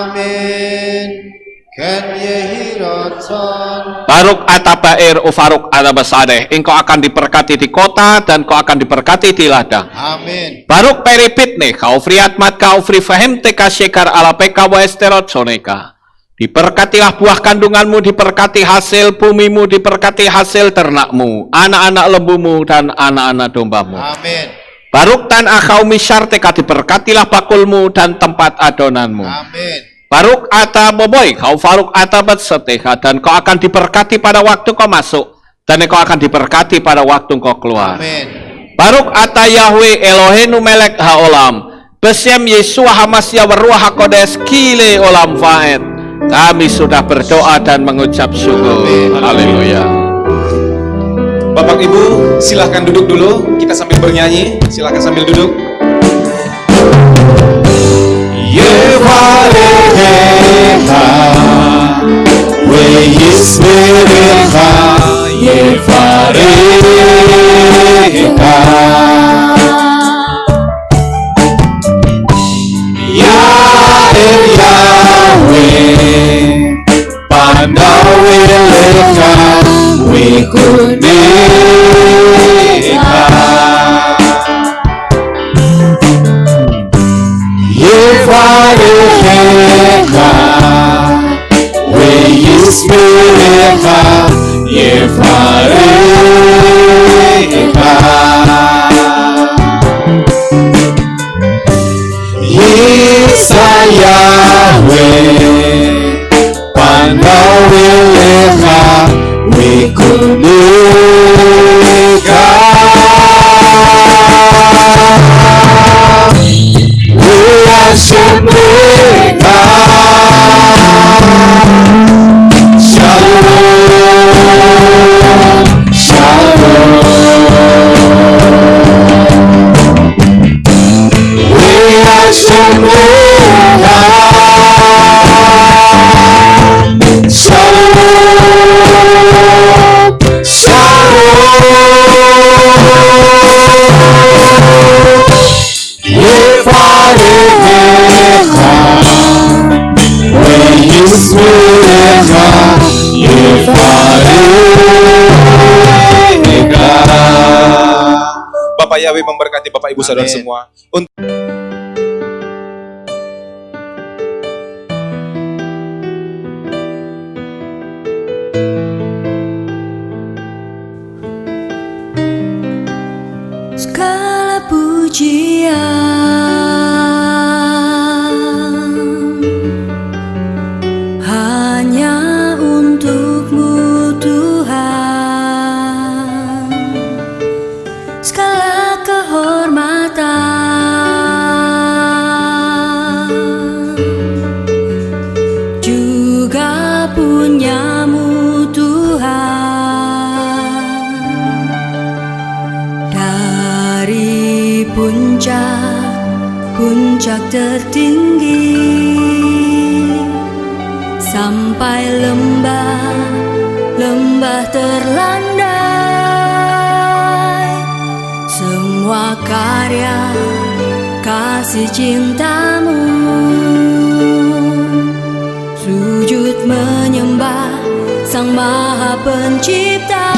Amin. Ken yehi ratzon. Baruk atabair ufaruk atabasadeh. Engkau akan diberkati di kota dan kau akan diberkati di ladang. Amin. Baruk peripitne kau friat mat kau fri fahem teka shekar ala peka wa esterot soneka. Diberkatilah buah kandunganmu, diberkati hasil bumimu, diberkati hasil ternakmu, anak-anak lembumu dan anak-anak dombamu. Amin. Baruk tan akau misyar teka, diberkatilah bakulmu dan tempat adonanmu. Amin. Baruk ata boboy kau faruk ata betseteha, dan kau akan diberkati pada waktu kau masuk dan kau akan diberkati pada waktu kau keluar. Amin. Baruk ata Yahweh Elohenu melek haolam besem Yeshua HaMashiach wa ruach hakodes kile olam faed. Kami sudah berdoa dan mengucap syukur. Haleluya. Bapak Ibu, silahkan duduk dulu. Kita sambil bernyanyi. Silahkan sambil duduk. Yevareha, Weyismereha, Yevareha. Yael Yahweh, Pandaweleha, Wikuneha. Yevareha, Weyismereha, Yevareha. Yesayahweh, Pandaweleha, Wikuneka. Weashemeka. Shalom, shalom. Weashemeka. Shalom, shalom. Yevareha, Weyismereha, Yevareha. Bapak Yahweh memberkati Bapak Ibu Saudara semua. Segala pujian hanya untuk-Mu Tuhan, segala kehormatan juga punya-Mu Tuhan. Dari puncak tertinggi sampai lembah terlandai, semua karya kasih cinta-Mu, sujud menyembah Sang Maha Pencipta.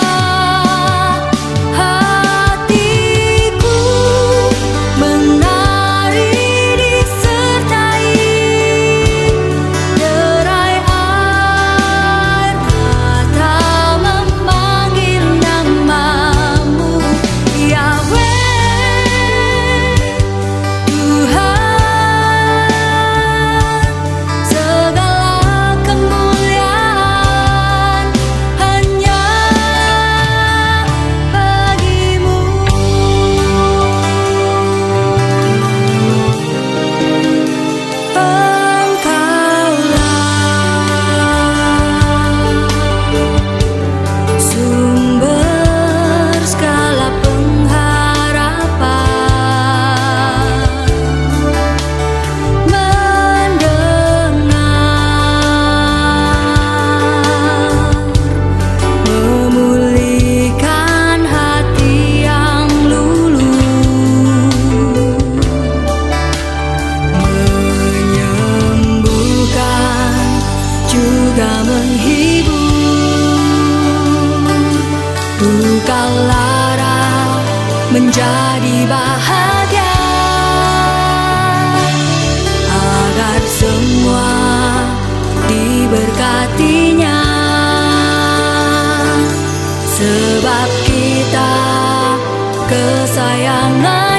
Menjadi bahagia agar semua diberkatinya, sebab kita kesayangan